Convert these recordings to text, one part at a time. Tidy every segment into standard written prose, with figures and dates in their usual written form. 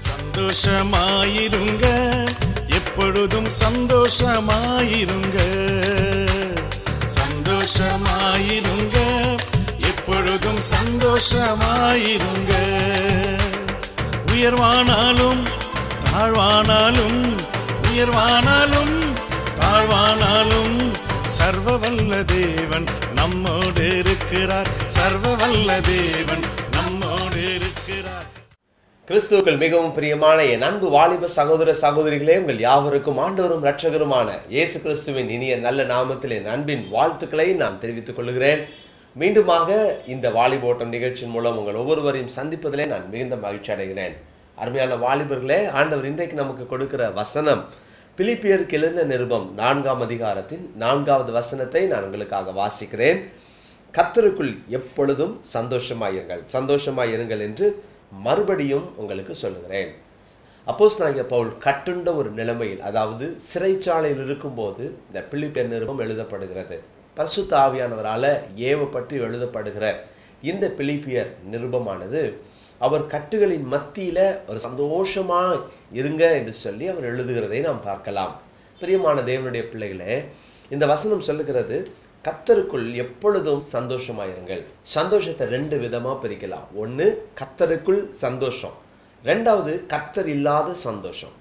சந்தோஷமாயிருங்க, எப்பொழுதும் சந்தோஷமாயிருங்க. சந்தோஷமாயிருங்க, எப்பொழுதும் சந்தோஷமாயிருங்க. உயர்வானாலும் தாழ்வானாலும், உயர்வானாலும் தாழ்வானாலும் சர்வ வல்ல தேவன் நம்மோடு இருக்கிறார். சர்வ வல்ல தேவன் நம்மோடு இருக்கிறார். கிறிஸ்துவுக்குள் மிகவும் பிரியமான என் அன்பு வாலிப சகோதர சகோதரிகளே, உங்கள் யாவருக்கும் ஆண்டவரும் இரட்சகருமான இயேசு கிறிஸ்துவின் இனிய நல்ல நாமத்தில் என் அன்பின் வாழ்த்துக்களை நான் தெரிவித்துக் கொள்கிறேன். மீண்டுமாக இந்த வாலிபோட்டம் நிகழ்ச்சியின் மூலம் உங்கள் ஒவ்வொருவரையும் சந்திப்பதிலே நான் மிகுந்த மகிழ்ச்சி அடைகிறேன். அருமையான வாலிபர்களே, ஆண்டவர் இன்றைக்கு நமக்கு கொடுக்கிற வசனம் பிலிப்பியருக்கு எழுதின நிருபம் 4ஆம் அதிகாரத்தின் 4வது வசனத்தை நான் உங்களுக்காக வாசிக்கிறேன். கர்த்தருக்குள் எப்பொழுதும் சந்தோஷமாயிருங்கள், சந்தோஷமாயிருங்கள் என்று மறுபடியும் உங்களுக்கு சொல்லுகிறேன். அப்போஸ்தலனாகிய பவுல் கட்டுண்ட ஒரு நிலைமையில், அதாவது சிறைச்சாலையில் இருக்கும்போது இந்த பிலிப்பியர் நிருபம் எழுதப்படுகிறது. பரிசுத்த ஆவியானவரால் ஏவப்பட்டு எழுதப்படுகிற இந்த பிலிப்பியர் நிருபமானது அவர் கட்டுகளின் மத்தியில ஒரு சந்தோஷமா இருங்க என்று சொல்லி அவர் எழுதுகிறதை நாம் பார்க்கலாம். பிரியமான தேவனுடைய பிள்ளைகளே, இந்த வசனம் சொல்லுகிறது கர்த்தருக்குள் எப்பொழுதும் சந்தோஷமாயிருங்கள். சந்தோஷத்தை 2 விதமா பிரிக்கலாம். ஒன்று கர்த்தருக்குள் சந்தோஷம், 2வது கர்த்தர் இல்லாத சந்தோஷம்.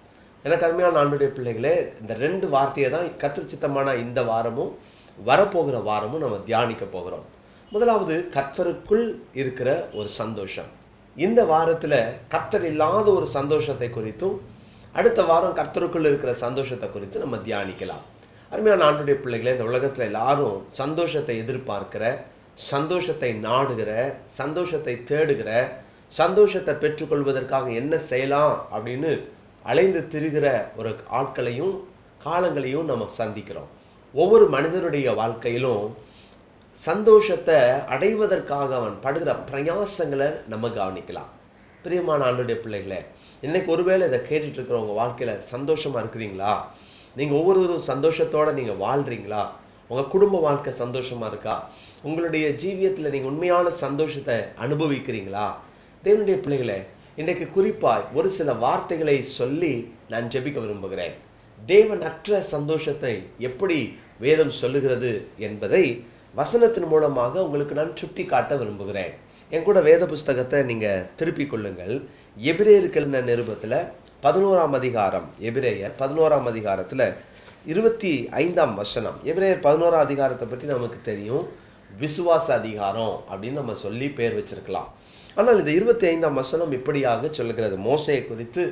எனக்கு அருமையான ஆண்டவருடைய பிள்ளைகளே, இந்த 2 வார்த்தையை தான் கர்த்தர் சித்தமான இந்த வாரமும் வரப்போகிற வாரமும் நம்ம தியானிக்க போகிறோம். முதலாவது கர்த்தருக்குள் இருக்கிற ஒரு சந்தோஷம். இந்த வாரத்தில் கர்த்தர் இல்லாத ஒரு சந்தோஷத்தை குறித்தும், அடுத்த வாரம் கர்த்தருக்குள் இருக்கிற சந்தோஷத்தை குறித்து நம்ம தியானிக்கலாம். அருமையான ஆண்டவருடைய பிள்ளைகளே, இந்த உலகத்தில் எல்லாரும் சந்தோஷத்தை எதிர்பார்க்கிற, சந்தோஷத்தை நாடுகிற, சந்தோஷத்தை தேடுகிற, சந்தோஷத்தை பெற்றுக்கொள்வதற்காக என்ன செய்யலாம் அப்படின்னு அலைந்து திரிகிற ஒரு ஆட்களையும் காலங்களையும் நம்ம சந்திக்கிறோம். ஒவ்வொரு மனிதனுடைய வாழ்க்கையிலும் சந்தோஷத்தை அடைவதற்காக அவன் படுகிற பிரயாசங்களை நம்ம கவனிக்கலாம். பிரியமான ஆண்டவருடைய பிள்ளைகளே, இன்னைக்கு ஒருவேளை இதை கேட்டுட்டு இருக்கிறவங்க வாழ்க்கையில் சந்தோஷமா இருக்கிறீங்களா? நீங்கள் ஒவ்வொருவரும் சந்தோஷத்தோடு நீங்கள் வாழ்கிறீங்களா? உங்கள் குடும்ப வாழ்க்கை சந்தோஷமாக இருக்கா? உங்களுடைய ஜீவியத்தில் நீங்கள் உண்மையான சந்தோஷத்தை அனுபவிக்கிறீங்களா? தேவனுடைய பிள்ளைகளே, இன்றைக்கு குறிப்பாக ஒரு சில வார்த்தைகளை சொல்லி நான் ஜெபிக்க விரும்புகிறேன். தேவனற்ற சந்தோஷத்தை எப்படி வேதம் சொல்லுகிறது என்பதை வசனத்தின் மூலமாக உங்களுக்கு நான் சுட்டி காட்ட விரும்புகிறேன். என் கூட வேத புஸ்தகத்தை நீங்கள் திருப்பிக் கொள்ளுங்கள். எபிரேயருக்கு எழுதின நிருபத்தில் 11ஆம் அதிகாரம், எபிரேயர் 11ஆம் அதிகாரத்தில் 25ஆம் வசனம். எபிரேயர் 11ஆம் அதிகாரத்தை பற்றி நமக்கு தெரியும், விசுவாச அதிகாரம் அப்படின்னு நம்ம சொல்லி பேர் வச்சிருக்கலாம். ஆனால் இந்த 25ஆம் வசனம் இப்படியாக சொல்லுகிறது. மோசேயை குறித்து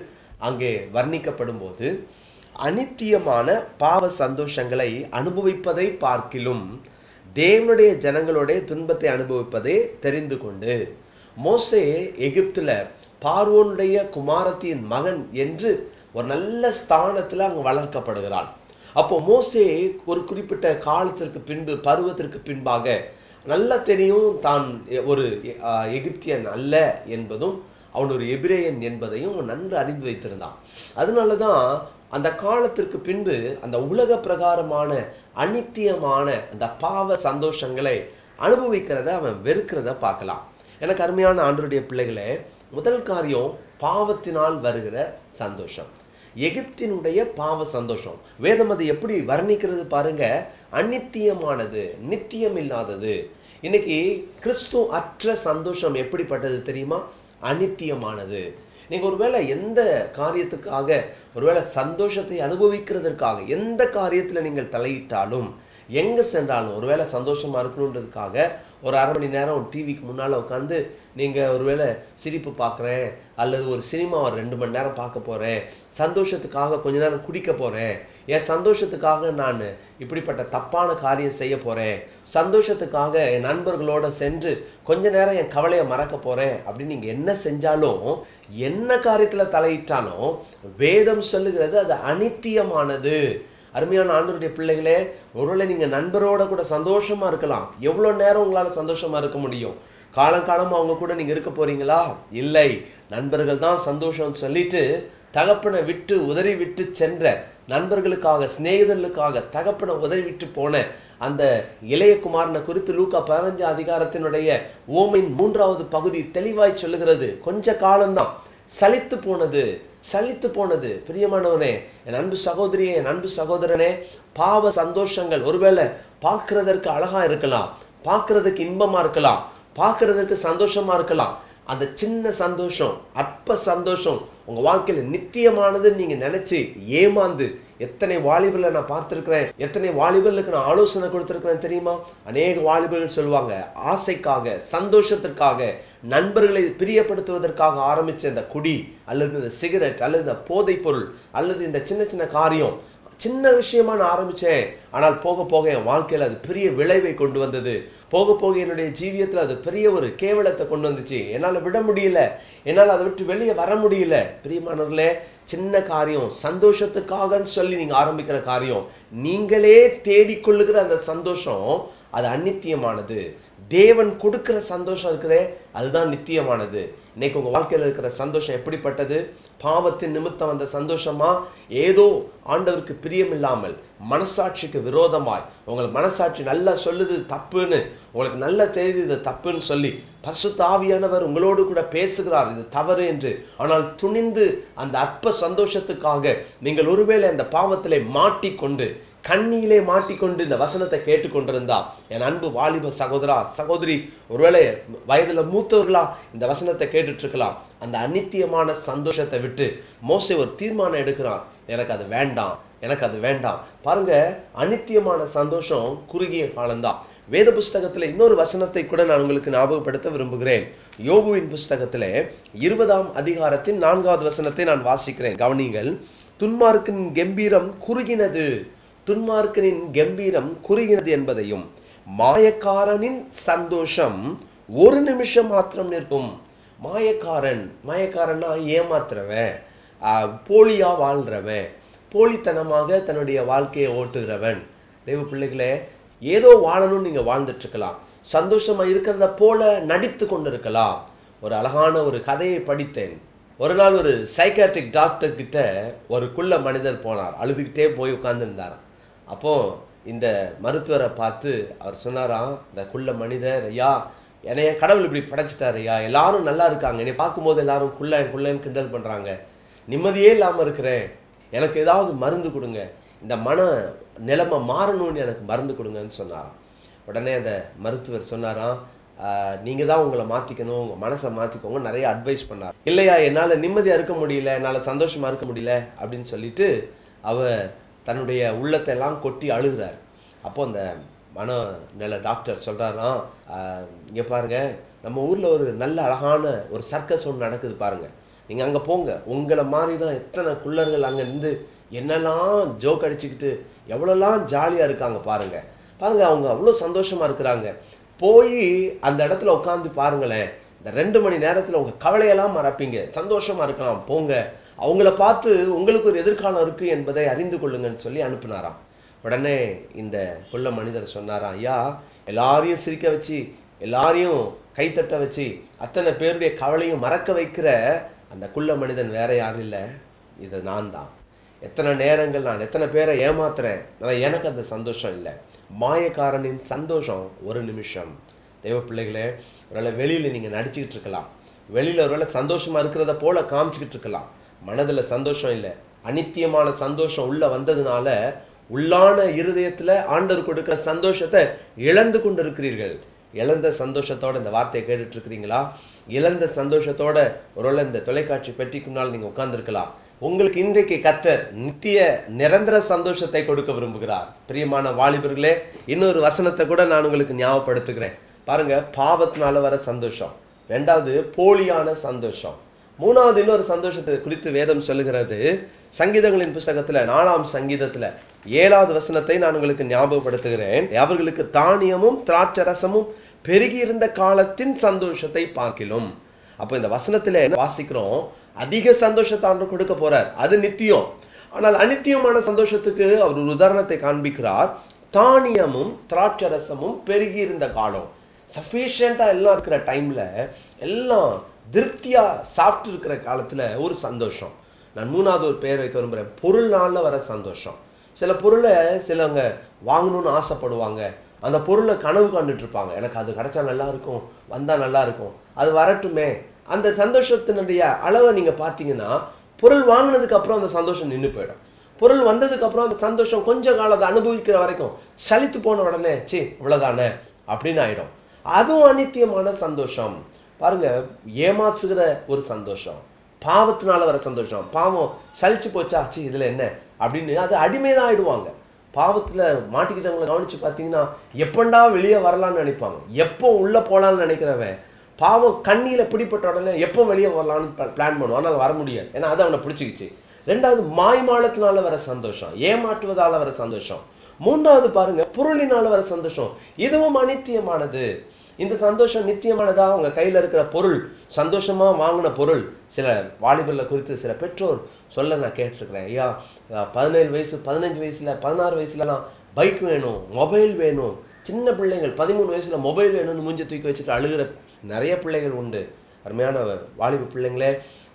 அங்கே வர்ணிக்கப்படும் போது, அநித்தியமான பாவ சந்தோஷங்களை அனுபவிப்பதை பார்க்கிலும் தேவனுடைய ஜனங்களுடைய துன்பத்தை அனுபவிப்பதை தெரிந்து கொண்டு, மோசே எகிப்தில் பார்வோனுடைய குமாரத்தின் மகன் என்று ஒரு நல்ல ஸ்தானத்தில் அங்கே வளர்க்கப்படுகிறான். அப்போ மோசே ஒரு குறிப்பிட்ட காலத்திற்கு பின்பு, பருவத்திற்கு பின்பாக நல்லா தெரியும் தான் ஒரு எகிப்தியன் அல்ல என்பதும், அவன் ஒரு எபிரேயன் என்பதையும் நன்கு அறிந்து வைத்திருந்தான். அதனால தான் அந்த காலத்திற்கு பின்பு அந்த உலக பிரகாரமான அநித்தியமான அந்த பாவ சந்தோஷங்களை அனுபவிக்கிறத அவன் வெறுக்கிறத பார்க்கலாம். எனக்கு அருமையான ஆண்டவருடைய பிள்ளைகளே, முதல் காரியம் பாவத்தினால் வருகிற சந்தோஷம், எகிப்தினுடைய பாவ சந்தோஷம். வேதம் அதை எப்படி வர்ணிக்கிறது பாருங்க, அநித்தியமானது, நித்தியம் இல்லாதது. இன்னைக்கு கிறிஸ்து அற்ற சந்தோஷம் எப்படிப்பட்டது தெரியுமா? அநித்தியமானது. நீங்க ஒருவேளை எந்த காரியத்துக்காக, ஒருவேளை சந்தோஷத்தை அனுபவிக்கிறதற்காக எந்த காரியத்தில் நீங்கள் தலையிட்டாலும், எங்க சென்றாலும், ஒருவேளை சந்தோஷமா இருக்கணுன்றதுக்காக ஒரு 1/2 மணி நேரம் டிவிக்கு முன்னால் உட்காந்து நீங்கள் ஒருவேளை சிரிப்பு பார்க்குறேன், அல்லது ஒரு சினிமா ஒரு 2 மணி நேரம் பார்க்க போகிறேன், சந்தோஷத்துக்காக கொஞ்ச நேரம் குடிக்க போகிறேன், என் சந்தோஷத்துக்காக நான் இப்படிப்பட்ட தப்பான காரியம் செய்ய போகிறேன், சந்தோஷத்துக்காக என் நண்பர்களோடு சென்று கொஞ்ச நேரம் என் கவலையை மறக்க போகிறேன் அப்படின்னு நீங்கள் என்ன செஞ்சாலும், என்ன காரியத்தில் தலையிட்டாலும் வேதம் சொல்லுகிறது அது அநித்தியமானது. அருமையான ஆண்டவருடைய பிள்ளைகளே, ஒருவேளை நீங்கள் நண்பரோட கூட சந்தோஷமாக இருக்கலாம். எவ்வளோ நேரம் உங்களால் சந்தோஷமாக இருக்க முடியும்? காலங்காலமாக அவங்க கூட நீங்கள் இருக்க போகிறீங்களா? இல்லை. நண்பர்கள் தான் சந்தோஷம் சொல்லிட்டு தகப்பனை விட்டு உதறி விட்டு சென்ற நண்பர்களுக்காக, சிநேகிதர்களுக்காக தகப்பனை உதறி விட்டு போன அந்த இளைய குமாரனை குறித்து லூக்கா 15 அதிகாரத்தினுடைய ஓமையின் 3வது பகுதி தெளிவாய் சொல்லுகிறது. கொஞ்ச காலம்தான், சலித்து போனது. பிரியமானவனே, என் அன்பு சகோதரியே, என் அன்பு சகோதரனே, பாவ சந்தோஷங்கள் ஒருவேளை பார்க்கிறதற்கு அழகா இருக்கலாம், பார்க்கிறதுக்கு இன்பமா இருக்கலாம், பார்க்கிறதுக்கு சந்தோஷமா இருக்கலாம். அந்த சின்ன சந்தோஷம், அற்ப சந்தோஷம் உங்க வாழ்க்கையில நித்தியமானது நீங்க நினைச்சு ஏமாந்து எத்தனை வாலிபர்களை நான் பார்த்திருக்கிறேன், எத்தனை வாலிபர்களுக்கு நான் ஆலோசனை கொடுத்திருக்கிறேன் தெரியுமா? அநேக வாலிபர்கள் சொல்லுவாங்க, ஆசைக்காக, சந்தோஷத்திற்காக, நண்பர்களை பிரியப்படுத்துவதற்காக ஆரம்பிச்ச இந்த குடி அல்லது இந்த சிகரெட் அல்லது இந்த போதைப் பொருள் அல்லது இந்த சின்ன சின்ன காரியம், சின்ன விஷயமா நான் ஆரம்பிச்சேன், ஆனால் போக போக என் வாழ்க்கையில் அது பெரிய விளைவை கொண்டு வந்தது. போக போக என்னுடைய ஜீவியத்தில் அது பெரிய ஒரு கேவலத்தை கொண்டு வந்துச்சு. என்னால் விட முடியல, என்னால் அதை விட்டு வெளியே வர முடியல. பிரியமானவர்களே, சின்ன காரியம், சந்தோஷத்துக்காகன்னு சொல்லி நீங்க ஆரம்பிக்கிற காரியம், நீங்களே தேடிக்கொள்ளுகிற அந்த சந்தோஷம் அது அநித்தியமானது. தேவன் கொடுக்கிற சந்தோஷம் இருக்குதே, அதுதான் நித்தியமானது. இன்னைக்கு உங்க வாழ்க்கையில் இருக்கிற சந்தோஷம் எப்படிப்பட்டது? பாவத்தின் நிமித்தம் அந்த சந்தோஷமா? ஏதோ ஆண்டவருக்கு பிரியமில்லாமல் மனசாட்சிக்கு விரோதமாய், உங்களுக்கு மனசாட்சி நல்லா சொல்லுது தப்புன்னு, உங்களுக்கு நல்லா தெரியுது இது தப்புன்னு சொல்லி பரிசுத்த ஆவியானவர் உங்களோடு கூட பேசுகிறார் இது தவறு என்று. ஆனால் துணிந்து அந்த அற்ப சந்தோஷத்துக்காக நீங்கள் ஒருவேளை அந்த பாவத்திலே மாட்டிக்கொண்டு, கண்ணியிலே மாட்டிக்கொண்டு இந்த வசனத்தை கேட்டுக்கொண்டிருந்தா, என் அன்பு வாலிப சகோதரா சகோதரி, ஒருவேளை வயதுல மூத்தவர்களா இந்த வசனத்தை கேட்டுட்டு இருக்கலாம். அந்த அநித்தியமான சந்தோஷத்தை விட்டு மோசே ஒரு தீர்மானம் எடுக்கிறான், எனக்கு அது வேண்டாம், எனக்கு அது வேண்டாம். பாருங்க, அநித்தியமான சந்தோஷம் குறுகிய காலம்தான். வேத புஸ்தகத்துல இன்னொரு வசனத்தை கூட நான் உங்களுக்கு ஞாபகப்படுத்த விரும்புகிறேன். யோபுவின் புஸ்தகத்திலே 20ஆம் அதிகாரத்தின் 4வது வசனத்தை நான் வாசிக்கிறேன், கவனிங்கள். துன்மார்க்கனின் கம்பீரம் குறுகினது, துன்மார்க்கனின் கம்பீரம் குறுகினது என்பதையும், மாயக்காரனின் சந்தோஷம் ஒரு நிமிஷம் மாத்திரம் நிற்கும். மாயக்காரன்னா ஏமாத்துறவன், போலியா வாழ்றவன், போலித்தனமாக தன்னுடைய வாழ்க்கையை ஓட்டுகிறவன். தெய்வ பிள்ளைகளே, ஏதோ வாழணும்னு நீங்க வாழ்ந்துட்டு இருக்கலாம், சந்தோஷமா இருக்கிறத போல நடித்து கொண்டிருக்கலாம். ஒரு அழகான ஒரு கதையை படித்தேன். ஒரு நாள் ஒரு சைக்காட்ரிக் டாக்டர் கிட்ட ஒரு குள்ள மனிதர் போனார், அழுதுகிட்டே போய் உட்கார்ந்துருந்தார். அப்போ இந்த மருத்துவரை பார்த்து அவர் சொன்னாராம், இந்த குள்ள மனிதர், ஐயா என்னைய கடவுள் இப்படி படைச்சிட்டாரு ஐயா, எல்லாரும் நல்லா இருக்காங்க, என்னை பார்க்கும்போது எல்லாரும் குள்ளன்னு கிண்டல் பண்றாங்க, நிம்மதியே இல்லாம இருக்கிறேன், எனக்கு ஏதாவது மருந்து கொடுங்க, இந்த மன நிலைமை மாறணும்னு எனக்கு மருந்து கொடுங்கன்னு சொன்னாராம். உடனே அந்த மருத்துவர் சொன்னாராம், நீங்க தான் உங்களை மாத்திக்கணும், உங்க மனசை மாத்திக்கோங்க, நிறைய அட்வைஸ் பண்ணார். இல்லையா, என்னால நிம்மதியா இருக்க முடியல, என்னால சந்தோஷமா இருக்க முடியல அப்படின்னு சொல்லிட்டு அவர் தன்னுடைய உள்ளத்தை எல்லாம் கொட்டி அழுகிறார். அப்போ அந்த மனநல டாக்டர் சொல்றாராம், இங்க பாருங்க, நம்ம ஊர்ல ஒரு நல்ல அழகான ஒரு சர்க்கஸ் ஒன்று நடக்குது பாருங்க, நீங்க அங்க போங்க, உங்களை மாதிரி தான் எத்தனை குள்ளர்கள் அங்க இருந்து என்னெல்லாம் ஜோக் அடிச்சுக்கிட்டு எவ்வளோலாம் ஜாலியா இருக்காங்க பாருங்க, அவங்க அவ்வளோ சந்தோஷமா இருக்கிறாங்க, போய் அந்த இடத்துல உட்காந்து பாருங்களேன், இந்த 2 மணி நேரத்துல உங்க கவலையெல்லாம் மறப்பீங்க, சந்தோஷமா இருக்கலாம், போங்க, அவங்கள பார்த்து உங்களுக்கு ஒரு எதிர்காலம் இருக்கு என்பதை அறிந்து கொள்ளுங்கன்னு சொல்லி அனுப்புனாராம். உடனே இந்த குள்ள மனிதர் சொன்னாராம், ஐயா எல்லாரையும் சிரிக்க வச்சு, எல்லாரையும் கைத்தட்ட வச்சு, அத்தனை பேருடைய கவலையும் மறக்க வைக்கிற அந்த குள்ள மனிதன் வேற யாரும் இல்லை, இது நான் தான். எத்தனை நேரங்கள் நான் எத்தனை பேரை ஏமாத்துறேன், ஆனால் எனக்கு அந்த சந்தோஷம் இல்லை. மாயக்காரனின் சந்தோஷம் ஒரு நிமிஷம். தெய்வ பிள்ளைகளே, ஒருவேளை வெளியில நீங்க நடிச்சுக்கிட்டு இருக்கலாம், வெளியில ஒருவேளை சந்தோஷமா இருக்கிறத போல காமிச்சுக்கிட்டு இருக்கலாம், மனதுல சந்தோஷம் இல்லை. அநித்தியமான சந்தோஷம் உள்ள வந்ததுனால உள்ளான இருதயத்துல ஆண்டவர் கொடுக்கிற சந்தோஷத்தை இழந்து கொண்டு இருக்கிறீர்கள். இழந்த சந்தோஷத்தோட இந்த வார்த்தையை கேட்டுட்டு இருக்கிறீங்களா? இழந்த சந்தோஷத்தோட ஒருவேளை இந்த தொலைக்காட்சி பெட்டிக்குனால் நீங்க உட்கார்ந்துருக்கலாம். உங்களுக்கு இன்றைக்கு கர்த்தர் நித்திய நிரந்தர சந்தோஷத்தை கொடுக்க விரும்புகிறார். பிரியமான வாலிபர்களே, இன்னொரு வசனத்தை கூட நான் உங்களுக்கு ஞாபகப்படுத்துகிறேன். பாருங்க, பாவத்தினால வர சந்தோஷம், 2வது போலியான சந்தோஷம், 3வது இன்னொரு சந்தோஷத்தை குறித்து வேதம் சொல்லுகிறது. சங்கீதங்களின் புஸ்தகத்துல 4ஆம் சங்கீதத்துல 7வது வசனத்தை நான் உங்களுக்கு ஞாபகப்படுத்துகிறேன். அவர்களுக்கு தானியமும் திராட்சரசமும் பெருகி இருந்த காலத்தின் சந்தோஷத்தை பார்க்கிலும். அப்போ இந்த வசனத்துல வாசிக்கிறோம், அதிக சந்தோஷத்தை ஆண்டவர் கொடுக்க போறார், அது நித்தியம். ஆனால் அநித்தியமான சந்தோஷத்துக்கு அவர் ஒரு உதாரணத்தை காண்பிக்கிறார். தானியமும் திராட்சரசமும் பெருகி இருந்த காலம், சஃபிஷியண்டா எல்லாம் இருக்கிற டைம்ல, எல்லாம் திருப்தியா சாப்பிட்டு இருக்கிற காலத்துல ஒரு சந்தோஷம். நான் 3வது ஒரு பெயர் வைக்க விரும்புறேன், பொருள்னால வர சந்தோஷம். சில பொருளை சிலவங்க வாங்கணும்னு ஆசைப்படுவாங்க. அந்த பொருளை கனவு கண்டுட்டு இருப்பாங்க. எனக்கு அது கிடைச்சா நல்லா இருக்கும், வந்தா நல்லா இருக்கும், அது வரட்டுமே. அந்த சந்தோஷத்தினுடைய அளவை நீங்க பார்த்தீங்கன்னா, பொருள் வாங்கினதுக்கு அப்புறம் அந்த சந்தோஷம் நின்று போயிடும். பொருள் வந்ததுக்கு அப்புறம் அந்த சந்தோஷம் கொஞ்ச காலம் அனுபவிக்கிற வரைக்கும் சலித்து போன உடனே இவ்வளவுதானே அப்படின்னு ஆயிடும். அதுவும் அநித்தியமான சந்தோஷம். பாருங்க, ஏமாற்றுகிற ஒரு சந்தோஷம், பாவத்தினால வர சந்தோஷம். பாவம் சலிச்சு போச்சா, இதுல என்ன அப்படின்னு அது அடிமைதான் ஆயிடுவாங்க. பாவத்துல மாட்டிக்கிட்டவங்களை கவனிச்சு பார்த்தீங்கன்னா, எப்பண்டா வெளியே வரலான்னு நினைப்பாங்க. எப்போ உள்ள போலான்னு நினைக்கிறவன் பாவம் கண்ணியில பிடிப்பட்ட உடனே எப்போ வெளியே வரலான்னு பிளான் பண்ணுவான். ஆனால் வர முடியாது, ஏன்னா அது அவனை பிடிச்சிக்கிச்சு. ரெண்டாவது, மாய்மாலத்தினால வர சந்தோஷம், ஏமாற்றுவதால வர சந்தோஷம். மூன்றாவது பாருங்க, பொருளினால வர சந்தோஷம். இதுவும் அநித்தியமானது. இந்த சந்தோஷம் நித்தியமானதா? அவங்க கையில இருக்கிற பொருள், சந்தோஷமா வாங்கின பொருள். சில வாலிபர்ல குறித்து சில பெற்றோர் சொல்ல நான் கேட்டிருக்கிறேன். ஐயா, 17 வயசு 15 வயசுல 16 வயசுலலாம் பைக் வேணும், மொபைல் வேணும். சின்ன பிள்ளைகள் 13 வயசுல மொபைல் வேணும்னு மூஞ்சி தூக்கி வச்சுட்டு அழுகிற நிறைய பிள்ளைகள் உண்டு. அருமையான வாலிப பிள்ளைங்களே,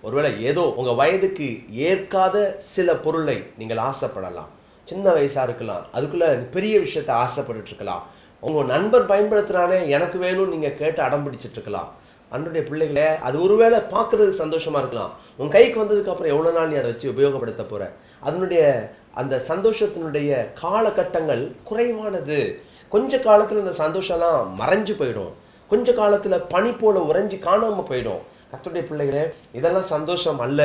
ஒருவேளை ஏதோ உங்க வயதுக்கு ஏற்காத சில பொருளை நீங்கள் ஆசைப்படலாம். சின்ன வயசா இருக்கலாம், அதுக்குள்ள பெரிய விஷயத்த ஆசைப்பட்டு இருக்கலாம். உங்க நண்பர் பயன்படுத்துறானே எனக்கு வேணும்னு நீங்க கேட்டு அடம் பிடிச்சிட்டு இருக்கலாம். அன்றைய பிள்ளைகளே, அது ஒருவேளை பார்க்கறதுக்கு சந்தோஷமா இருக்கலாம். உன் கைக்கு வந்ததுக்கு அப்புறம் எவ்வளவு நாள் நீ அதை வச்சு உபயோகப்படுத்த போற? அதனுடைய அந்த சந்தோஷத்தினுடைய காலகட்டங்கள் குறைவானது. கொஞ்ச காலத்துல இந்த சந்தோஷம்லாம் மறைஞ்சு போயிடும். கொஞ்ச காலத்துல பனி போல உறைஞ்சி காணாம போயிடும். கர்த்தருடைய பிள்ளைகளே, இதெல்லாம் சந்தோஷம் அல்ல.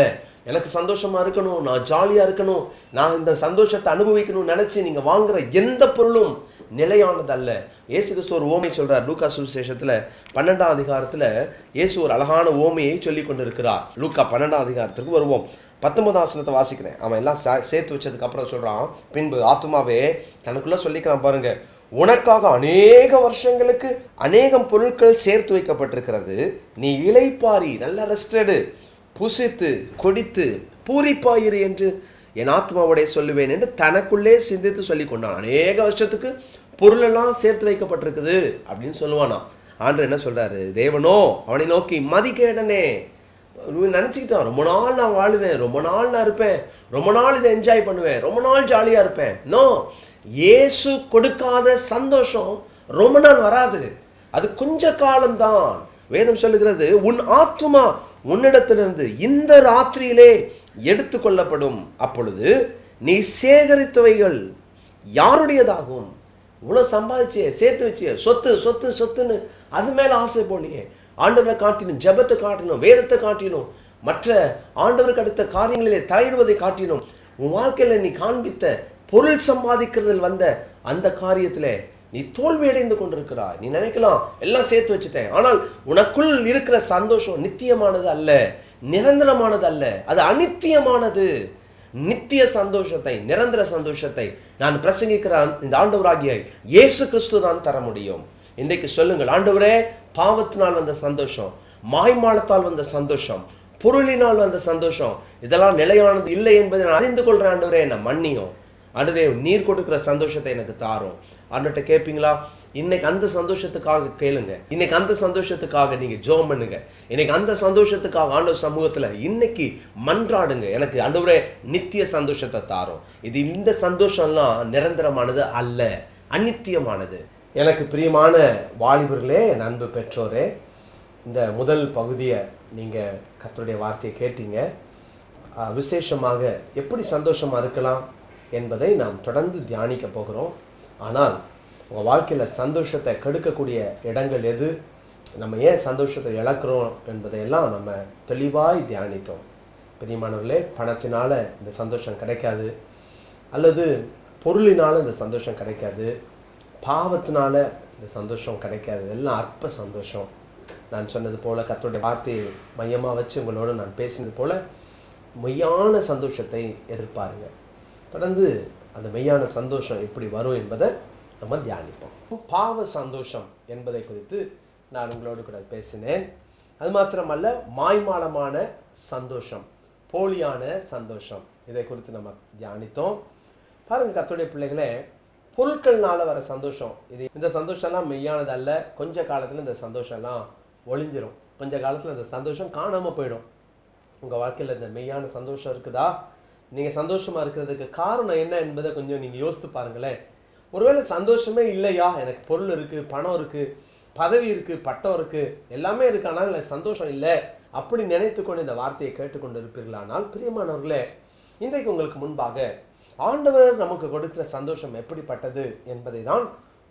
எனக்கு சந்தோஷமா இருக்கணும், நான் ஜாலியா இருக்கணும், நான் இந்த சந்தோஷத்தை அனுபவிக்கணும்னு நினைச்சு நீங்க வாங்குற எந்த பொருளும் நிலையானது அல்ல. இயேசு கிறிஸ்து ஒரு ஓமை சொல்றார். லூக்கா சுவிசேஷத்துல 12ஆம் அதிகாரத்துல இயேசு ஒரு அழகான ஓமையை சொல்லி கொண்டிருக்கிறார். லூக்கா 12ஆம் அதிகாரத்துக்கு வருவோம். 19ஆம் வசனத்தை வாசிக்கிறேன். அவன் எல்லாம் சேர்த்து வச்சதுக்கு அப்புறம் சொல்றான், பின்பு ஆத்துமாவே தனக்குள்ள சொல்லிக்கிறான் பாருங்க, உனக்காக அநேக வருஷங்களுக்கு அநேகம் பொருட்கள் சேர்த்து வைக்கப்பட்டிருக்கிறது. நீ இளைப்பாரி, நல்ல ரெஸ்டடு, புசித்து கொடித்து பூரிப்பாயிரு என்று என் ஆத்மாவுடைய சொல்லுவேன் என்று தனக்குள்ளே சிந்தித்து சொல்லி கொண்டான். அநேக வருஷத்துக்கு பொருள் எல்லாம் சேர்த்து வைக்கப்பட்டிருக்குது அப்படின்னு சொல்லுவானா. ஆண்டவர் என்ன சொல்றாரு? தேவனோ அவனை நோக்கி, மதிகேடனே, நினைச்சுக்கிட்டான், ரொம்ப நாள் நான் வாழுவேன், ரொம்ப நாள் நான் இருப்பேன், ரொம்ப நாள் இதை என்ஜாய் பண்ணுவேன், ரொம்ப நாள் ஜாலியா இருப்பேன். நோ, இயேசு கொடுக்காத சந்தோஷம் ரொம்ப நாள் வராது. அது கொஞ்ச காலம்தான். வேதம் சொல்லுகிறது, உன் ஆத்துமா உன்னிடத்திலிருந்து இந்த ராத்திரியிலே எடுத்து கொள்ளப்படும். அப்பொழுது நீ சேகரித்தவைகள் யாருடையதாகும்? இவ்வளவு சம்பாதிச்சே, சேர்த்து வச்சிய, சொத்து சொத்து சொத்துன்னு அது மேல ஆசை போனியே. ஆண்டவரை காட்டினும், ஜெபத்தை காட்டினும், வேதத்தை காட்டினும், மற்ற ஆண்டவருக்கு அடுத்த காரியங்களிலே தலையிடுவதை காட்டினும், உன் வாழ்க்கையில நீ காண்பித்த பொருள் சம்பாதிக்கிறதில் வந்த அந்த காரியத்துல நீ தோல்வி அடைந்து கொண்டிருக்கிறாய். நீ நினைக்கலாம் எல்லாம் சேர்த்து வச்சுட்டேன், ஆனால் உனக்குள் இருக்கிற சந்தோஷம் நித்தியமானது அல்ல, நிரந்தரமானது அல்ல, அது அநித்தியமானது. நித்திய சந்தோஷத்தை, நிரந்தர சந்தோஷத்தை நான் பிரசங்கிக்கிற இந்த ஆண்டவராகிய இயேசு கிறிஸ்து தான் தர முடியும். இன்றைக்கு சொல்லுங்கள், ஆண்டவரே, பாவத்தினால் வந்த சந்தோஷம், மாய்மாலத்தால் வந்த சந்தோஷம், பொருளினால் வந்த சந்தோஷம், இதெல்லாம் நிலையானது இல்லை என்பதை நான் அறிந்து கொள்றேன். ஆண்டவரே, என்ன மன்னியும். ஆண்டவரே, நீர் கொடுக்கிற சந்தோஷத்தை எனக்கு தாரும். ஆண்டவர்கிட்ட கேட்பீங்களா? இன்னைக்கு அந்த சந்தோஷத்துக்காக கேளுங்க. இன்னைக்கு அந்த சந்தோஷத்துக்காக நீங்க ஜெபம் பண்ணுங்க. இன்னைக்கு அந்த சந்தோஷத்துக்காக ஆண்டவர் சமூகத்துல இன்னைக்கு மன்றாடுங்க. எனக்கு ஆண்டவரே நித்திய சந்தோஷத்தை தாரும். இது இந்த சந்தோஷம்லாம் நிரந்தரமானது அல்ல, அநித்தியமானது. எனக்கு பிரியமான வாலிபர்களே, அன்பு பெற்றோரே, இந்த முதல் பகுதியை நீங்க கர்த்தருடைய வார்த்தையை கேட்டீங்க. விசேஷமாக எப்படி சந்தோஷமா இருக்கலாம் என்பதை நாம் தொடர்ந்து தியானிக்க போகிறோம். ஆனால் உங்கள் வாழ்க்கையில் சந்தோஷத்தை கெடுக்கக்கூடிய இடங்கள் எது, நம்ம ஏன் சந்தோஷத்தை இழக்கிறோம் என்பதையெல்லாம் நம்ம தெளிவாய் தியானித்தோம். பிரியமானவர்களே, பணத்தினால இந்த சந்தோஷம் கிடைக்காது, அல்லது பொருளினால இந்த சந்தோஷம் கிடைக்காது, பாவத்தினால இந்த சந்தோஷம் கிடைக்காது. எல்லாம் அற்ப சந்தோஷம். நான் சொன்னது போல், கர்த்தருடைய வார்த்தையை மையமாக வச்சு உங்களோடு நான் பேசினது போல், மெய்யான சந்தோஷத்தை எதிர்பாருங்க. தொடர்ந்து அந்த மெய்யான சந்தோஷம் எப்படி வரும் என்பதை நம்ம தியானிப்போம். பாவ சந்தோஷம் என்பதை குறித்து நான் உங்களோடு கூட பேசினேன். அது மாத்திரமல்ல, மாய்மாலமான சந்தோஷம், போலியான சந்தோஷம், இதை குறித்து நம்ம தியானித்தோம். பாருங்க கர்த்தருடைய பிள்ளைகளே, பொருட்கள்னால வர சந்தோஷம், இந்த சந்தோஷம்லாம் மெய்யானது அல்ல. கொஞ்ச காலத்தில் இந்த சந்தோஷம்லாம் ஒளிஞ்சிரும். கொஞ்ச காலத்தில் இந்த சந்தோஷம் காணாமல் போயிடும். உங்கள் வாழ்க்கையில் இந்த மெய்யான சந்தோஷம் இருக்குதா? நீங்க சந்தோஷமா இருக்கிறதுக்கு காரணம் என்ன என்பதை கொஞ்சம் நீங்க யோசித்து பாருங்களேன். ஒருவேளை சந்தோஷமே இல்லையா, எனக்கு பொருள் இருக்கு, பணம் இருக்கு, பதவி இருக்கு, பட்டம் இருக்கு, எல்லாமே இருக்கு, ஆனால் எனக்கு சந்தோஷம் இல்லை அப்படி நினைத்துக்கொண்டு இந்த வார்த்தையை கேட்டுக்கொண்டு இருப்பீர்களானால், பிரியமானவர்களே, இன்றைக்கு உங்களுக்கு முன்பாக ஆண்டவர் நமக்கு கொடுக்கிற சந்தோஷம் எப்படிப்பட்டது என்பதை தான்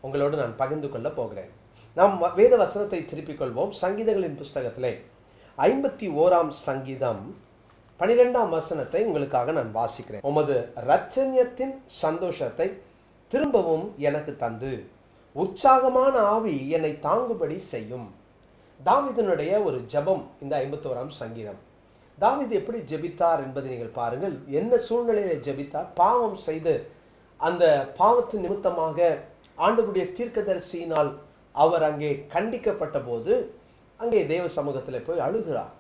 உங்களோடு நான் பகிர்ந்து கொள்ள போகிறேன். நாம் வேத வசனத்தை திருப்பிக் கொள்வோம். சங்கீதங்களின் புஸ்தகத்திலே 51ஆம் சங்கீதம் 12ஆம் வசனத்தை உங்களுக்காக நான் வாசிக்கிறேன். உமது இரட்சண்யத்தின் சந்தோஷத்தை திரும்பவும் எனக்கு தந்து உற்சாகமான ஆவி என்னை தாங்குபடி செய்யும். தாவீதினுடைய ஒரு ஜெபம் இந்த 51ஆம் சங்கீதம். தாவீது எப்படி ஜெபித்தார் என்பதை நீங்கள் பாருங்கள். என்ன சூழ்நிலையில ஜெபித்தார்? பாவம் செய்து அந்த பாவத்தின் நிமித்தமாக ஆண்டவருடைய தீர்க்கதரிசியினால் அவர் அங்கே கண்டிக்கப்பட்ட போது அங்கே தேவ சமூகத்தில் போய் அழுகிறார்.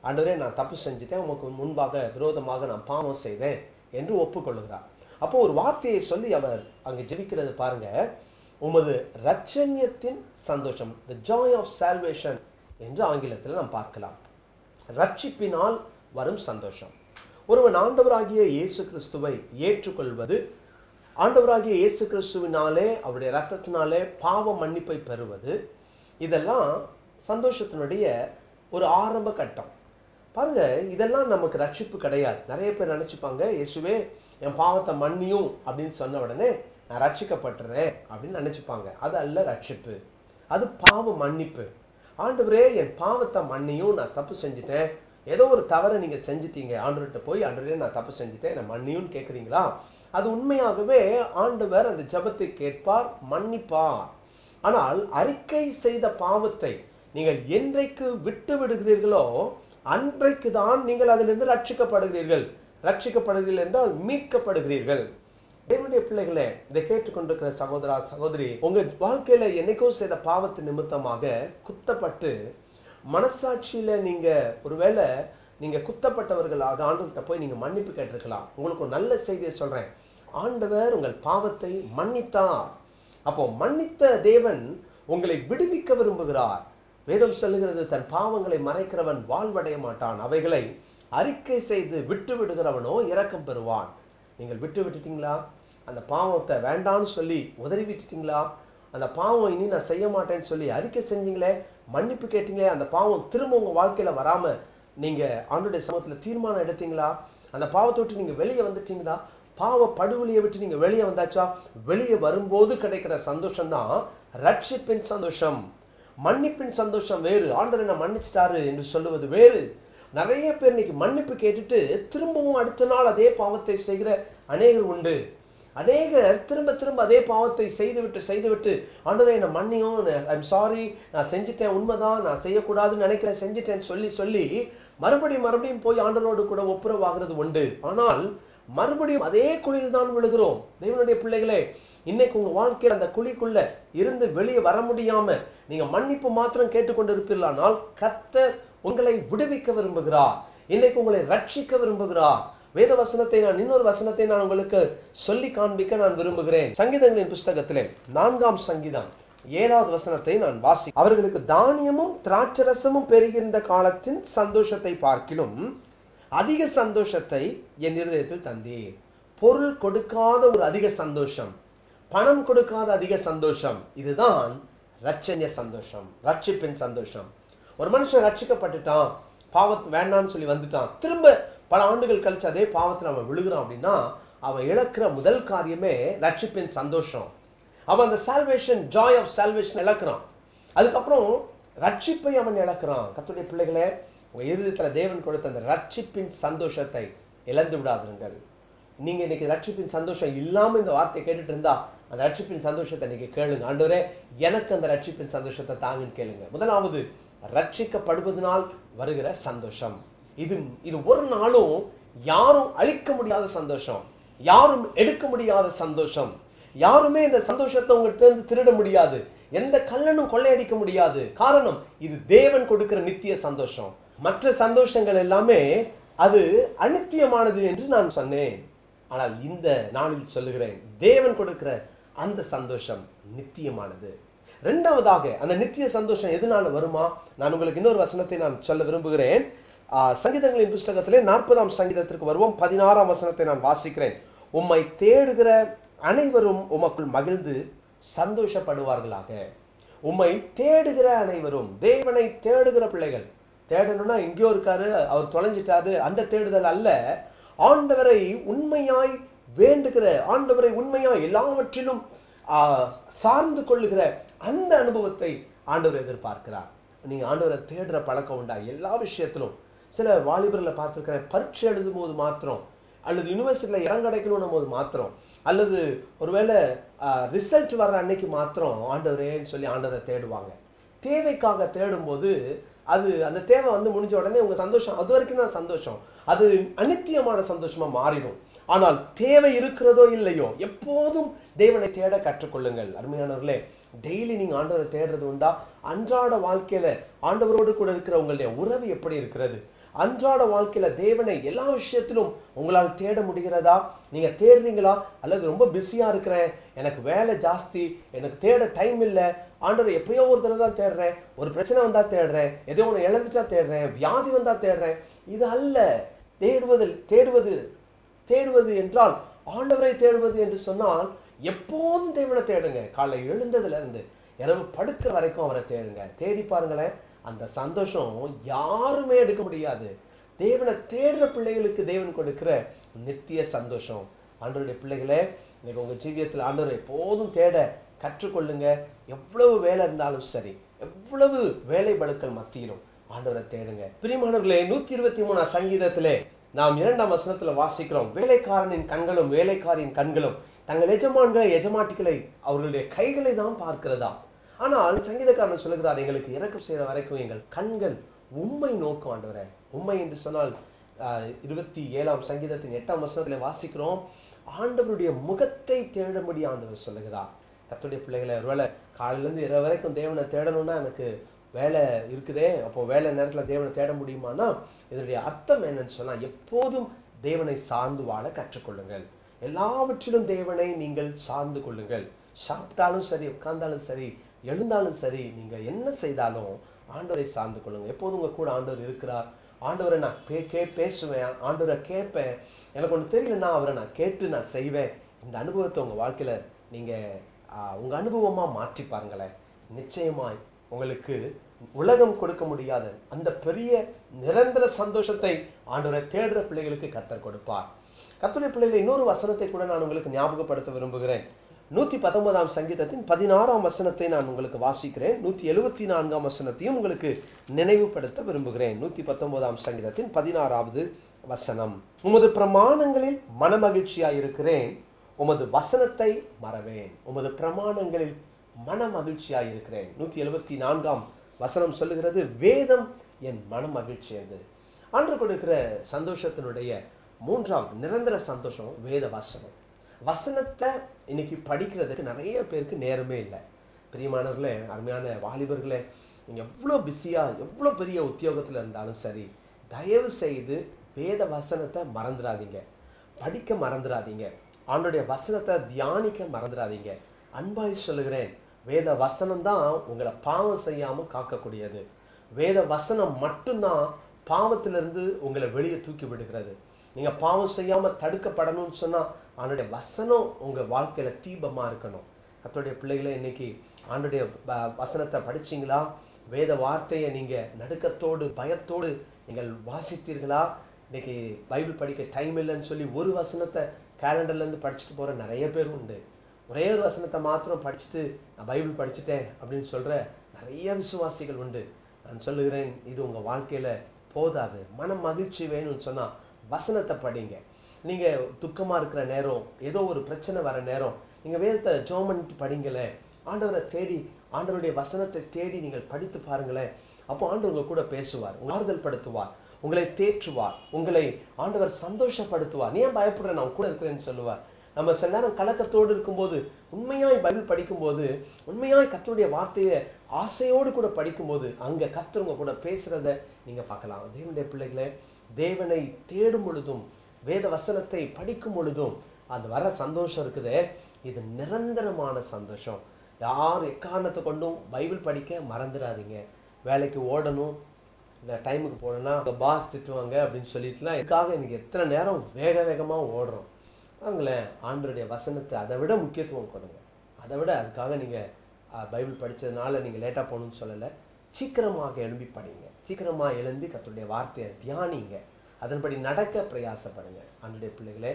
ஆண்டவரே, நான் தப்பு செஞ்சுட்டேன், உமக்கு முன்பாக விரோதமாக நான் பாவம் செய்தேன் என்று ஒப்புக்கொள்ளுகிறார். அப்போ ஒரு வார்த்தையை சொல்லி அவர் அங்கே ஜெபிக்கிறது பாருங்க. உமது இரட்சண்யத்தின் சந்தோஷம், the joy of salvation என்று ஆங்கிலத்தில் நாம் பார்க்கலாம். ரட்சிப்பினால் வரும் சந்தோஷம். ஒருவன் ஆண்டவராகிய இயேசு கிறிஸ்துவை ஏற்றுக்கொள்வது, ஆண்டவராகிய இயேசு கிறிஸ்துவினாலே அவருடைய இரத்தத்தினாலே பாவ மன்னிப்பை பெறுவது, இதெல்லாம் சந்தோஷத்தினுடைய ஒரு ஆரம்ப கட்டம். பாருங்க, இதெல்லாம் நமக்கு ரட்சிப்பு கிடையாது. நிறைய பேர் நினைச்சுப்பாங்க, இயேசுவே என் பாவத்தை மன்னியும் அப்படின்னு சொன்ன உடனே நான் ரட்சிக்கப்பட்டுறேன் அப்படின்னு நினைச்சுப்பாங்க. அது அல்ல ரட்சிப்பு, அது பாவ மன்னிப்பு. ஆண்டவரே, என் பாவத்தை மன்னியும், நான் தப்பு செஞ்சுட்டேன், ஏதோ ஒரு தவறை நீங்க செஞ்சுட்டீங்க, ஆண்டவர்கிட்ட போய் ஆண்டவரே நான் தப்பு செஞ்சுட்டேன், நான் மன்னியும் கேட்குறீங்களா? அது உண்மையாகவே ஆண்டவர் அந்த ஜெபத்தை கேட்பார், மன்னிப்பார். ஆனால் அறிக்கை செய்த பாவத்தை நீங்கள் என்றைக்கு விட்டு விடுகிறீர்களோ அன்றைக்கு தான் நீங்கள் அதிலிருந்து ரட்சிக்கப்படுகிறீர்கள். ரட்சிக்கப்படுகிறீர்கள் என்றால் மீட்கப்படுகிறீர்கள். தேவனுடைய பிள்ளைகளே, இதை கேட்டுக்கொண்டிருக்கிற சகோதரா சகோதரி, உங்க வாழ்க்கையில என்னைக்கோ செய்த பாவத்து நிமித்தமாக குத்தப்பட்டு மனசாட்சியில நீங்க ஒருவேளை நீங்க குத்தப்பட்டவர்களாக ஆண்டவர்கிட்ட போய் நீங்க மன்னிப்பு கேட்டிருக்கலாம். உங்களுக்கு ஒரு நல்ல செய்தியை சொல்றேன், ஆண்டவர் உங்கள் பாவத்தை மன்னித்தார். அப்போ மன்னித்த தேவன் உங்களை விடுவிக்க விரும்புகிறார். வேதம் சொல்லுகிறது, தன் பாவங்களை மறைக்கிறவன் வாழ்வடைய மாட்டான், அவைகளை அறிக்கை செய்து விட்டு விடுகிறவனோ இரக்கம் பெறுவான். நீங்கள் விட்டு விட்டுட்டீங்களா? அந்த பாவத்தை வேண்டான்னு சொல்லி உதறி விட்டுட்டீங்களா? அந்த பாவம் இனி நான் செய்ய மாட்டேன்னு சொல்லி அறிக்கை செஞ்சீங்களே, மன்னிப்பு கேட்டீங்களே, அந்த பாவம் திரும்ப உங்க வாழ்க்கையில வராம நீங்க ஆண்டவருடைய சமூகத்துல தீர்மானம் எடுத்தீங்களா? அந்த பாவத்தை விட்டு நீங்க வெளியே வந்துட்டீங்களா? பாவ படுகொலியை விட்டு நீங்க வெளியே வந்தாச்சா? வெளியே வரும்போது கிடைக்கிற சந்தோஷம் தான் ரட்சிப்பின் சந்தோஷம். மன்னிப்பின் சந்தோஷம் வேறு. ஆண்டவரை நான் மன்னிச்சிட்டாரு என்று சொல்லுவது வேறு. நிறைய பேர் இன்னைக்கு மன்னிப்பு கேட்டுட்டு திரும்பவும் அடுத்த நாள் அதே பாவத்தை செய்கிற அநேகர் உண்டு. அநேகர் திரும்ப திரும்ப அதே பாவத்தை செய்துவிட்டு ஆண்டவரே என்னை மன்னியும், ஐம் சாரி, நான் செஞ்சுட்டேன், உண்மைதான், நான் செய்யக்கூடாதுன்னு நினைக்கிறேன், செஞ்சுட்டேன்னு சொல்லி மறுபடியும் போய் ஆண்டவரோடு கூட ஒப்புரவாகிறது உண்டு. ஆனால் மறுபடியும் அதே குழியில் தான் விழுகிறோம். தேவனுடைய பிள்ளைகளே, இன்னைக்கு உங்க வாழ்க்கையில் அந்த குழிக்குள்ள இருந்து வெளியே வர முடியாம நீங்க மன்னிப்பு மாத்திரம் கேட்டுக்கொண்டு இருப்பீர்களானால் கர்த்தர் உங்களை விடுவிக்க விரும்புகிறார். இன்னைக்கு உங்களை ரட்சிக்க விரும்புகிறார். வேத வசனத்தை இன்னொரு வசனத்தை நான் உங்களுக்கு சொல்லி காண்பிக்க நான் விரும்புகிறேன். சங்கீதங்களின் புஸ்தகத்திலே 4ஆம் சங்கீதம் 7வது வசனத்தை நான் வாசி. அவர்களுக்கு தானியமும் திராட்சரசமும் பெருகின்ற காலத்தின் சந்தோஷத்தை பார்க்கிலும் அதிக சந்தோஷத்தை என் இருதயத்தில் தந்தீர். பொருள் கொடுக்காத ஒரு அதிக சந்தோஷம், பணம் கொடுக்காத அதிக சந்தோஷம், இதுதான் ரட்சண்ய சந்தோஷம், ரட்சிப்பின் சந்தோஷம். ஒரு மனுஷன் ரட்சிக்கப்பட்டுட்டான், பாவத்தை வேண்டான்னு சொல்லி வந்துட்டான், திரும்ப பல ஆண்டுகள் கழிச்சு அதே பாவத்தில் அவன் விழுகிறான் அப்படின்னா அவன் இழக்கிற முதல் காரியமே ரட்சிப்பின் சந்தோஷம். அவன் அந்த சால்வேஷன், ஜாய் ஆஃப் சால்வேஷன் இழக்கிறான். அதுக்கப்புறம் ரட்சிப்பை அவன் இழக்கிறான். கர்த்தருடைய பிள்ளைகளே, உங்க இருதயத்தில் தேவன் கொடுத்த அந்த ரட்சிப்பின் சந்தோஷத்தை இழந்து விடாதீர்கள். நீங்க இன்னைக்கு ரட்சிப்பின் சந்தோஷம் இல்லாம இந்த வார்த்தையை கேட்டுட்டு இருந்தா அந்த ரட்சிப்பின் சந்தோஷத்தை இன்னைக்கு கேளுங்க. ஆண்டவரே, எனக்கு அந்த ரட்சிப்பின் சந்தோஷத்தை தாங்கன்னு கேளுங்க. முதலாவது, ரட்சிக்கப்படுவதனால் வருகிற சந்தோஷம். இது ஒரு நாளும் யாரும் அழிக்க முடியாத சந்தோஷம், யாரும் எடுக்க முடியாத சந்தோஷம். யாருமே இந்த சந்தோஷத்தை உங்கள்கிட்ட இருந்து திருட முடியாது, எந்த கள்ளனும் கொள்ளையடிக்க முடியாது. காரணம், இது தேவன் கொடுக்கிற நித்திய சந்தோஷம். மற்ற சந்தோஷங்கள் எல்லாமே அது அநித்தியமானது என்று நான் சொன்னேன். ஆனால் இந்த நாளில் சொல்லுகிறேன், தேவன் கொடுக்கிற அந்த சந்தோஷம் நித்தியமானது. இரண்டாவதாக, அந்த நித்திய சந்தோஷம் எதனால வருமா? நான் உங்களுக்கு இன்னொரு வசனத்தை நான் சொல்ல விரும்புகிறேன். சங்கீதங்களின் புஸ்தகத்திலே 40ஆம் சங்கீதத்திற்கு வருவோம். 16ஆம் வசனத்தை நான் வாசிக்கிறேன். உம்மை தேடுகிற அனைவரும் உமக்குள் மகிழ்ந்து சந்தோஷப்படுவார்களாக. உம்மை தேடுகிற அனைவரும், தேவனை தேடுகிற பிள்ளைகள். தேடணும்னா எங்கேயோ இருக்காரு, அவர் தொலைஞ்சிட்டாரு, அந்த தேடுதல் அல்ல. ஆண்டவரை உண்மையாய் வேண்டுகிற, ஆண்டவரை உண்மையாய் எல்லாவற்றிலும் சார்ந்து கொள்ளுகிற அந்த அனுபவத்தை ஆண்டவர் எதிர்பார்க்கிறார். நீங்க ஆண்டவரை தேடுற பழக்கம் உண்டா? எல்லா விஷயத்திலும். சில வாலிபர்களை பார்த்துருக்கிறேன், பரீட்சை எழுதும் போது மாத்திரம், அல்லது யூனிவர்சிட்டியில் இடம் கிடைக்கணும் போது மாத்திரம், அல்லது ஒருவேளை ரிசல்ட் வர்ற அன்னைக்கு மாத்திரம் ஆண்டவரேன்னு சொல்லி ஆண்டவரை தேடுவாங்க. தேவைக்காக தேடும்போது அது அந்த தேவை முடிஞ்ச உடனே உங்க சந்தோஷம் அது வரைக்கும் தான் சந்தோஷம், அது அநித்தியமான சந்தோஷமா மாறிடும். ஆனால் தேவை இருக்கிறதோ இல்லையோ எப்போதும் தேவனை தேட கற்றுக்கொள்ளுங்கள். அருமையானவர்களே, டெய்லி நீங்க ஆண்டவரை தேடுறது உண்டா? அன்றாட வாழ்க்கையில ஆண்டவரோடு கூட இருக்கிற உங்களுடைய உறவு எப்படி இருக்கிறது? அன்றாட வாழ்க்கையில தேவனை எல்லா விஷயத்திலும் உங்களால் தேட முடிகிறதா? நீங்க தேடுறீங்களா? அல்லது ரொம்ப பிஸியா இருக்கிறேன், எனக்கு வேலை ஜாஸ்தி, எனக்கு தேட டைம் இல்லை, ஆண்டவர் எப்பயோ ஒரு தடவை தான் தேடுறேன், ஒரு பிரச்சனை வந்தா தேடுறேன், ஏதோ ஒன்று இழந்துட்டா தேடுறேன், வியாதி வந்தா தேடுறேன். இது அல்ல தேடுவது என்றால் ஆண்டவரை தேடுவது என்று சொன்னால் எப்போதும் தேவனை தேடுங்க. காலை எழுந்ததுல இருந்து இரவு படுக்கிற வரைக்கும் அவரை தேடுங்க. தேடி பாருங்களேன், அந்த சந்தோஷம் யாருமே எடுக்க முடியாது. தேவனை தேடுற பிள்ளைகளுக்கு தேவன் கொடுக்கிற நித்திய சந்தோஷம். ஆண்டவருடைய பிள்ளைகளே, இன்னைக்கு உங்க ஜீவியத்தில் ஆண்டவரை எப்போதும் தேட கற்றுக்கொள்ளுங்க. எவ்வளவு வேலை இருந்தாலும் சரி, எவ்வளவு வேலை பளுக்கள் மத்தியிலும் ஆண்டவரை தேடுங்க. பிரியமானவர்களே, 123 சங்கீதத்திலே நாம் 2ஆம் வசனத்துல வாசிக்கிறோம், வேலைக்காரனின் கண்களும் வேலைக்காரின் கண்களும் தங்கள் எஜமான்களை எஜமாட்டிகளை அவர்களுடைய கைகளை தான் பார்க்கிறதா. ஆனால் சங்கீதக்காரன் சொல்லுகிறார், எங்களுக்கு இறக்கம் செய்கிற வரைக்கும் எங்கள் கண்கள் உம்மை நோக்கும் ஆண்டவரே. உண்மை என்று சொன்னால் 27ஆம் சங்கீதத்தின் 8ஆம் வசனத்துல வாசிக்கிறோம், ஆண்டவருடைய முகத்தை தேடும்படி ஆண்டவர் சொல்லுகிறார். கர்த்தருடைய பிள்ளைகளை, ஒருவேளை காலையிலேருந்து இரவு வரைக்கும் தேவனை தேடணும்னா எனக்கு வேலை இருக்குதே, அப்போ வேலை நேரத்தில் தேவனை தேட முடியுமானா இதனுடைய அர்த்தம் என்னன்னு சொன்னால் எப்போதும் தேவனை சார்ந்து வாழ கற்றுக்கொள்ளுங்கள். எல்லாவற்றிலும் தேவனை நீங்கள் சார்ந்து கொள்ளுங்கள். சாப்பிட்டாலும் சரி, உட்கார்ந்தாலும் சரி, எழுந்தாலும் சரி, நீங்கள் என்ன செய்தாலும் ஆண்டவரை சார்ந்து கொள்ளுங்க. எப்போதும் உங்கள் கூட ஆண்டவர் இருக்கிறார். ஆண்டவரை நான் பேசுவேன், ஆண்டவரை கேட்பேன், எனக்கு ஒன்று தெரியலன்னா அவரை நான் கேட்டு நான் செய்வேன். இந்த அனுபவத்தை உங்கள் வாழ்க்கையில் நீங்கள் உங்கள் அனுபவமாக மாற்றி பாருங்களேன். நிச்சயமாய் உங்களுக்கு உலகம் கொடுக்க முடியாத அந்த பெரிய நிரந்தர சந்தோஷத்தை ஆண்டவரை தேடுற பிள்ளைகளுக்கு கர்த்தர் கொடுப்பார். கர்த்தருடைய பிள்ளைகளை இன்னொரு வசனத்தை கூட நான் உங்களுக்கு ஞாபகப்படுத்த விரும்புகிறேன். 119ஆம் சங்கீதத்தின் 16ஆம் வசனத்தை நான் உங்களுக்கு வாசிக்கிறேன். 174ஆம் வசனத்தையும் உங்களுக்கு நினைவுபடுத்த விரும்புகிறேன். 119ஆம் சங்கீதத்தின் 16வது வசனம், உமது பிரமாணங்களில் மனமகிழ்ச்சியாயிருக்கிறேன், உமது வசனத்தை மறவேன். உமது பிரமாணங்களில் மன மகிழ்ச்சியாயிருக்கிறேன். 174ஆம் வசனம் சொல்லுகிறது, வேதம் என் மன மகிழ்ச்சி என்று. ஆண்டு கொடுக்கிற சந்தோஷத்தினுடைய 3வது நிரந்தர சந்தோஷம் வேத வசனம். வசனத்தை இன்னைக்கு படிக்கிறதுக்கு நிறைய பேருக்கு நேரமே இல்லை. பிரியமானவர்களே, அருமையான வாலிபர்களே, நீங்கள் எவ்வளோ பிஸியாக எவ்வளோ பெரிய உத்தியோகத்தில் இருந்தாலும் சரி, தயவு செய்து வேத வசனத்தை மறந்துடாதீங்க, படிக்க மறந்துடாதீங்க, ஆண்டோடைய வசனத்தை தியானிக்க மறந்துடாதீங்க. அன்பாய் சொல்லுகிறேன், வேத வசனம் தான் உங்களை பாவம் செய்யாமல் காக்கக்கூடியது. வேத வசனம் மட்டும்தான் பாவத்திலிருந்து உங்களை வெளியே தூக்கி விடுகிறது. நீங்கள் பாவம் செய்யாமல் தடுக்கப்படணும்னு சொன்னால் ஆண்டுடைய வசனம் உங்கள் வாழ்க்கையில் தீபமாக இருக்கணும். கர்த்தருடைய பிள்ளைகளை, இன்னைக்கு ஆண்டுடைய வசனத்தை படிச்சிங்களா? வேத வார்த்தையை நீங்கள் நடுக்கத்தோடு பயத்தோடு நீங்கள் வாசித்தீர்களா? இன்னைக்கு பைபிள் படிக்க டைம் இல்லைன்னு சொல்லி ஒரு வசனத்தை கேலண்டர்லேருந்து படிச்சுட்டு போகிற நிறைய பேர் உண்டு. ஒரே ஒரு வசனத்தை மாத்திரம் படிச்சுட்டு நான் பைபிள் படிச்சுட்டேன் அப்படின்னு சொல்கிற நிறைய விசுவாசிகள் உண்டு. நான் சொல்லுகிறேன், இது உங்கள் வாழ்க்கையில் போதாது. மன மகிழ்ச்சி வேணும்னு சொன்னால் வசனத்தை படிங்க. நீங்கள் துக்கமாக இருக்கிற நேரம், ஏதோ ஒரு பிரச்சனை வர நேரம், நீங்கள் வேதத்தை ஜெபம் பண்ணிட்டு படிங்களேன். ஆண்டவரை தேடி, ஆண்டவருடைய வசனத்தை தேடி நீங்கள் படித்து பாருங்களேன். அப்போ ஆண்டவர் உங்கள் கூட பேசுவார், ஆறுதல் படுத்துவார், உங்களை தேற்றுவார், உங்களை ஆண்டவர் சந்தோஷப்படுத்துவார். நீ ஏன் பயப்படுற, நான் கூட இருக்கிறேன்னு சொல்லுவார். நம்ம சில நேரம் கலக்கத்தோடு இருக்கும்போது, உண்மையாய் பைபிள் படிக்கும்போது, உண்மையாய் கர்த்தருடைய வார்த்தையை ஆசையோடு கூட படிக்கும்போது, அங்கே கர்த்தர் கூட பேசுகிறத நீங்கள் பார்க்கலாம். தேவனுடைய பிள்ளைகளே, தேவனை தேடும் பொழுதும் வேத வசனத்தை படிக்கும் பொழுதும் அந்த வர சந்தோஷம் இருக்குதே, இது நிரந்தரமான சந்தோஷம். யார் எக்காரணத்தை கொண்டும் பைபிள் படிக்க மறந்துடாதீங்க. வேலைக்கு ஓடணும், இல்லை டைமுக்கு போனோன்னா பாஸ் திட்டுவாங்க அப்படின்னு சொல்லிட்டுலாம் இதுக்காக எனக்கு எத்தனை நேரம் வேகமாக ஓடுறோம். வாங்களேன், ஆண்டவருடைய வசனத்தை அதை விட முக்கியத்துவம் கொடுங்க. அதை விட அதுக்காக நீங்கள் பைபிள் படித்ததுனால நீங்கள் லேட்டாக போகணும்னு சொல்லலை. சீக்கிரமாக எழும்பி படிங்க, சீக்கிரமாக எழுந்தி கர்த்தருடைய வார்த்தையை தியானிங்க, அதன்படி நடக்க பிரயாசப்படுங்க. ஆண்டவருடைய பிள்ளைகளே,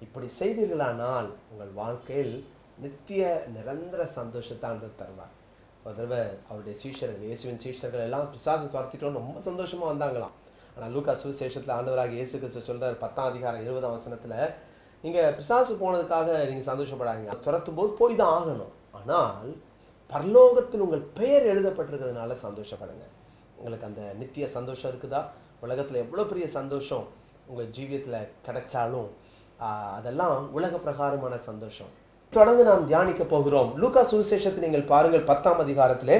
இப்படி செய்வீர்களானால் உங்கள் வாழ்க்கையில் நித்திய நிரந்தர சந்தோஷத்தை ஆண்டவர் தருவார். ஒரு தடவை அவருடைய சீஷர்கள், இயேசுவின் சீஷர்கள் எல்லாம் பிசாசு துரத்திட்டோன்னு ரொம்ப சந்தோஷமாக வந்தாங்களாம். ஆனால் லூக்கா சுவிசேஷத்தில் ஆண்டவராக இயேசு கிறிஸ்து சொல்கிறார் 10ஆம் அதிகாரம் 20ஆம் வசனத்தில், நீங்கள் பிசாசு போனதுக்காக நீங்கள் சந்தோஷப்படாதீங்க, துரத்தும் போது போய் தான் ஆகணும். ஆனால் பரலோகத்தில் உங்கள் பெயர் எழுதப்பட்டிருக்கிறதுனால சந்தோஷப்படுங்க. உங்களுக்கு அந்த நித்திய சந்தோஷம் இருக்குதா? உலகத்தில் எவ்வளோ பெரிய சந்தோஷம் உங்கள் ஜீவியத்தில் கிடைச்சாலும் அதெல்லாம் உலக பிரகாரமான சந்தோஷம். தொடர்ந்து நாம் தியானிக்க போகிறோம். லூக்கா சுவிசேஷத்தை நீங்கள் பாருங்கள், 10ஆம் அதிகாரத்திலே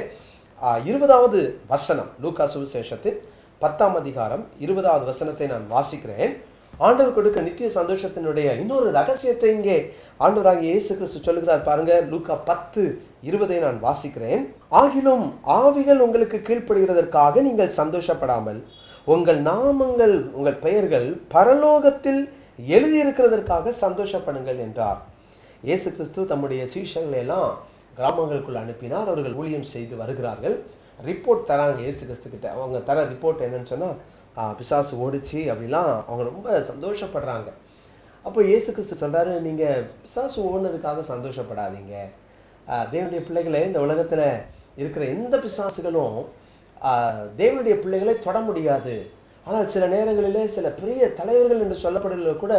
20வது வசனம். லூக்கா சுவிசேஷத்தின் 10ஆம் அதிகாரம் 20வது வசனத்தை நான் வாசிக்கிறேன். ஆண்டவர் கொடுக்க நித்திய சந்தோஷத்தினுடைய இன்னொரு ரகசியத்தை இங்கே ஆண்டவராகிய இயேசு கிறிஸ்து சொல்லுகிறார். பாருங்க, லூக்கா 10:20 நான் வாசிக்கிறேன். ஆகிலும் ஆவிகள் உங்களுக்கு கீழ்ப்படுகிறதற்காக நீங்கள் சந்தோஷப்படாமல் உங்கள் நாமங்கள், உங்கள் பெயர்கள் பரலோகத்தில் எழுதியிருக்கிறதற்காக சந்தோஷப்படுங்கள் என்றார். இயேசு கிறிஸ்து தம்முடைய சீஷர்களை எல்லாம் கிராமங்களுக்குள் அனுப்பினார். அவர்கள் ஊழியம் செய்து வருகிறார்கள். ரிப்போர்ட் தராங்க இயேசு கிறிஸ்து கிட்ட. அவங்க தர ரிப்போர்ட் என்னன்னு சொன்னால், பிசாசு ஓடிச்சு அப்படிலாம் அவங்க ரொம்ப சந்தோஷப்படுறாங்க. அப்போ இயேசு கிறிஸ்து சொல்கிறாரு, நீங்கள் பிசாசு ஓடினதுக்காக சந்தோஷப்படாதீங்க. தேவனுடைய பிள்ளைகளை, இந்த உலகத்தில் இருக்கிற எந்த பிசாசுகளும் தேவனுடைய பிள்ளைகளை தொட முடியாது. ஆனால் சில நேரங்களிலே சில பெரிய தலைவர்கள் என்று சொல்லப்படுகிற கூட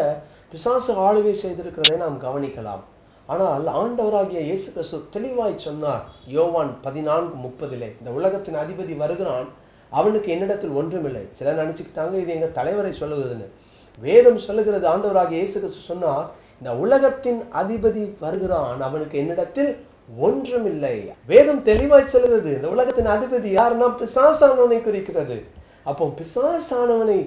பிசாசு ஆளுகை செய்திருக்கிறதை நாம் கவனிக்கலாம். ஆனால் ஆண்டவராகிய இயேசு கிறிஸ்து தெளிவாய் சொன்னார். யோவான் 14:30, இந்த உலகத்தின் அதிபதி வருகிறான், அவனுக்கு என்னிடத்தில் ஒன்றுமில்லை. சிலர் நினச்சிக்கிட்டாங்க இது எங்கள் தலைவரை சொல்லுகிறதுன்னு. வேதம் சொல்லுகிறது, ஆண்டவராகிய இயேசு கிறிஸ்து சொன்னார், இந்த உலகத்தின் அதிபதி வருகிறான், அவனுக்கு என்னிடத்தில் ஒன்றுமில்லை. வேதம் தெளிவாய் சொல்லுகிறது, இந்த உலகத்தின் அதிபதி யாருன்னா பிசாசானவனை குறிக்கிறது. அப்போ பிசாசானவனை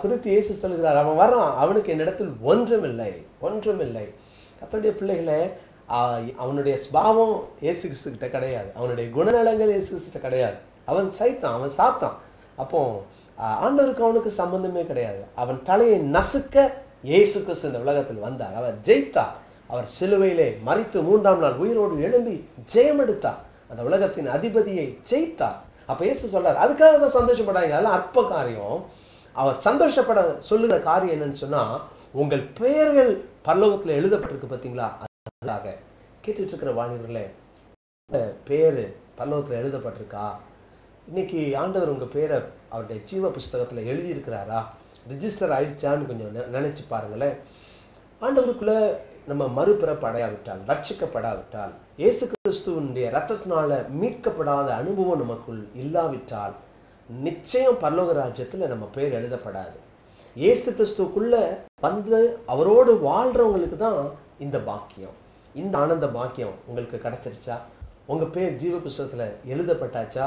குறித்து இயேசு சொல்லுகிறார், அவன் வரான், அவனுக்கு என்னிடத்தில் ஒன்றுமில்லை, ஒன்றுமில்லை. கர்த்தருடைய பிள்ளைகளே, அவனுடைய ஸ்பாவம் இயேசு கிறிஸ்து கிட்ட கிடையாது, அவனுடைய குணநலங்கள் இயேசு கிறிஸ்து கிடையாது. அவன் சைத்தான், அவன் சாத்தான். அப்போ ஆண்டவருக்கு அவனுக்கு சம்பந்தமே கிடையாது. அவன் தலையை நசுக்க இயேசு கிறிஸ்து இந்த உலகத்தில் வந்தார். அவர் ஜெயித்தார். அவர் சிலுவையிலே மரித்து 3ஆம் நாள் உயிரோடு எழும்பி ஜெயம் எடுத்தார். அந்த உலகத்தின் அதிபதியை ஜெயித்தார். அப்போ இயேசு சொல்றார், அதுக்காக தான் சந்தோஷப்படாதீங்க, அதெல்லாம் அற்ப காரியம். அவர் சந்தோஷப்பட சொல்லுகிற காரியம் என்னன்னு சொன்னா, உங்கள் பெயர்கள் பரலோகத்தில் எழுதப்பட்டிருக்கு பார்த்தீங்களா, அதுக்காக. கேட்டுட்டு இருக்கிற வாலிபர்களே, பேரு பரலோகத்தில் எழுதப்பட்டிருக்கா? இன்னைக்கு ஆண்டவர் உங்கள் பேரை அவருடைய ஜீவ புஸ்தகத்தில் எழுதியிருக்கிறாரா? ரிஜிஸ்டர் ஆயிடுச்சான்னு கொஞ்சம் நினைச்சு பாருங்களேன். ஆண்டவருக்குள்ள நம்ம மறுபிறப்பு அடையாவிட்டால், ரட்சிக்கப்படாவிட்டால், இயேசு கிறிஸ்துவனுடைய ரத்தத்தினால மீட்கப்படாத அனுபவம் நமக்குள் இல்லாவிட்டால் நிச்சயம் பரலோக ராஜ்யத்தில் நம்ம பேர் எழுதப்படாது. இயேசு கிறிஸ்துக்குள்ள வந்து அவரோடு வாழ்றவங்களுக்கு தான் இந்த பாக்கியம், இந்த ஆனந்த பாக்கியம் உங்களுக்கு கிடைச்சிருச்சா? உங்கள் பேர் ஜீவ புஸ்தகத்தில் எழுதப்பட்டாச்சா?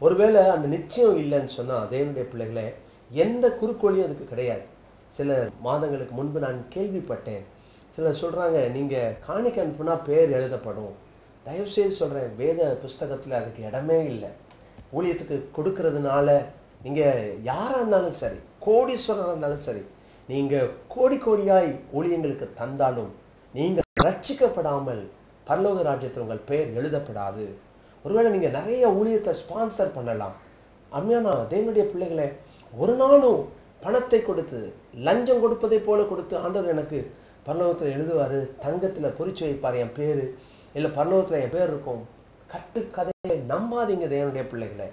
ஒருவேளை அந்த நிச்சயம் இல்லைன்னு சொன்னால், தேவனுடைய பிள்ளைகளே, எந்த குறுக்கோளியும் அதுக்கு கிடையாது. சில மாதங்களுக்கு முன்பு நான் கேள்விப்பட்டேன், சிலர் சொல்கிறாங்க, நீங்கள் காணிக்கை அனுப்புனா பேர் எழுதப்படும். தயவுசெய்து சொல்கிறேன், வேத புஸ்தகத்தில் அதுக்கு இடமே இல்லை. ஊழியத்துக்கு கொடுக்கறதுனால நீங்கள் யாராக இருந்தாலும் சரி, கோடீஸ்வரராக இருந்தாலும் சரி, நீங்கள் கோடி கோடியாய் ஊழியங்களுக்கு தந்தாலும் நீங்கள் ரட்சிக்கப்படாமல் பரலோக ராஜ்யத்தில் உங்கள் பெயர் எழுதப்படாது. ஒருவேளை நீங்கள் நிறைய ஊழியத்தை ஸ்பான்சர் பண்ணலாம். அம்மையான தேவனுடைய பிள்ளைகளை, ஒரு நாளும் பணத்தை கொடுத்து, லஞ்சம் கொடுப்பதை போல கொடுத்து ஆண்டவர் எனக்கு பரலோகத்தில் எழுதுவார், தங்கத்தில் பொறிச்சு வைப்பார் என் பேர், இல்லை பரலோகத்தில் என் பேர் இருக்கும். கட்டு கதையை நம்பாதீங்க தேவனுடைய பிள்ளைகளை.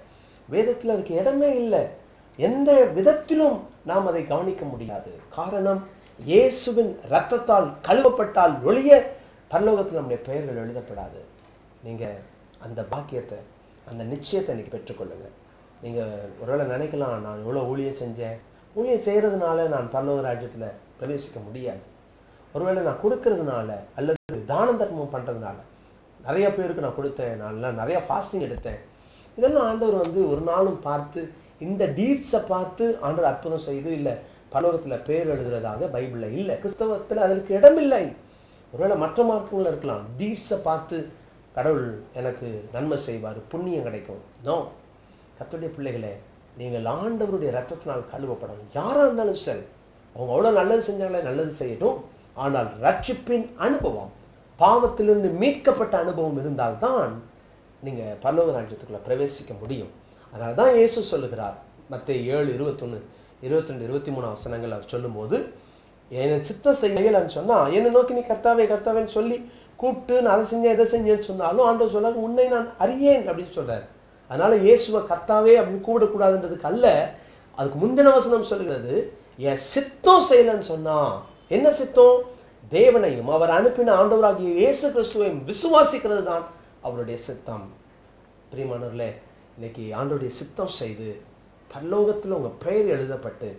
வேதத்தில் அதுக்கு இடமே இல்லை. எந்த விதத்திலும் நாம் அதை கவனிக்க முடியாது. காரணம், இயேசுவின் இரத்தத்தால் கழுவப்பட்டால் ஒழிய பரலோகத்தில் நம்முடைய பெயர்கள் எழுதப்படாது. நீங்கள் அந்த பாக்கியத்தை, அந்த நிச்சயத்தை இன்னைக்கு பெற்றுக்கொள்ளுங்க. நீங்கள் ஒருவேளை நினைக்கலாம், நான் எவ்வளோ ஊழியம் செஞ்சேன், ஊழியம் செய்கிறதுனால நான் பரலோக ராஜ்யத்தில் பிரவேசிக்க முடியாது. ஒருவேளை நான் கொடுக்கறதுனால அல்லது தான தர்மம் பண்ணுறதுனால, நிறைய பேருக்கு நான் கொடுத்தேன், நான் நிறையா ஃபாஸ்டிங் எடுத்தேன், இதெல்லாம் ஆண்டவர் வந்து ஒரு நாளும் பார்த்து, இந்த டீட்ஸை பார்த்து ஆண்டவர் அற்புதம் செய்து இல்லை பரலோகத்தில் பேர் எழுதுறதாக பைபிளில் இல்லை. கிறிஸ்தவத்தில் அதற்கு இடமில்லை. ஒருவேளை மற்ற மார்க்கங்கள் இருக்கலாம், டீட்ஸை பார்த்து கடவுள் எனக்கு நன்மை செய்வார், புண்ணியம் கிடைக்கும். நோ, கர்த்தருடைய பிள்ளைகளே, நீங்கள் ஆண்டவருடைய ரத்தத்தினால் கழுவப்படணும். யாராக இருந்தாலும் சரி, அவங்க அவ்வளோ நல்லது செஞ்சாங்களே, நல்லது செய்யட்டும். ஆனால் ரட்சிப்பின் அனுபவம், பாவத்திலிருந்து மீட்கப்பட்ட அனுபவம் இருந்தால்தான் நீங்கள் பரலோக ராஜ்யத்துக்குள்ள பிரவேசிக்க முடியும். அதனால தான் இயேசு சொல்லுகிறார், மத்தேயு 7:21, 22, 23 வசனங்கள் அவர் சொல்லும்போது, என்னை சித்தம் செய்யலன்னு சொன்னால், என்னை நோக்கி நீ கர்த்தாவே கர்த்தாவேன்னு சொல்லி கூப்பிட்டு நான் அதை செஞ்சேன் இதை செஞ்சேன்னு சொன்னாலும் ஆண்டவர் சொல்றாரு, உன்னை நான் அறியேன் அப்படின்னு சொல்றாரு. அதனால இயேசுவை கர்த்தாவே அப்படின்னு கூப்பிடக்கூடாதுன்றதுக்கு அல்ல, அதுக்கு முந்தின வசனம் சொல்லுகிறது, என் சித்தம் செய்யலன்னு சொன்னா, என்ன சித்தம்? தேவனையும் அவர் அனுப்பின ஆண்டவராகிய இயேசு கிறிஸ்துவையும் விசுவாசிக்கிறது தான் அவருடைய சித்தம். பிரியமானவர்களே, இன்னைக்கு ஆண்டவருடைய சித்தம் செய்து பரலோகத்தில் உங்க பெயர் எழுதப்பட்டு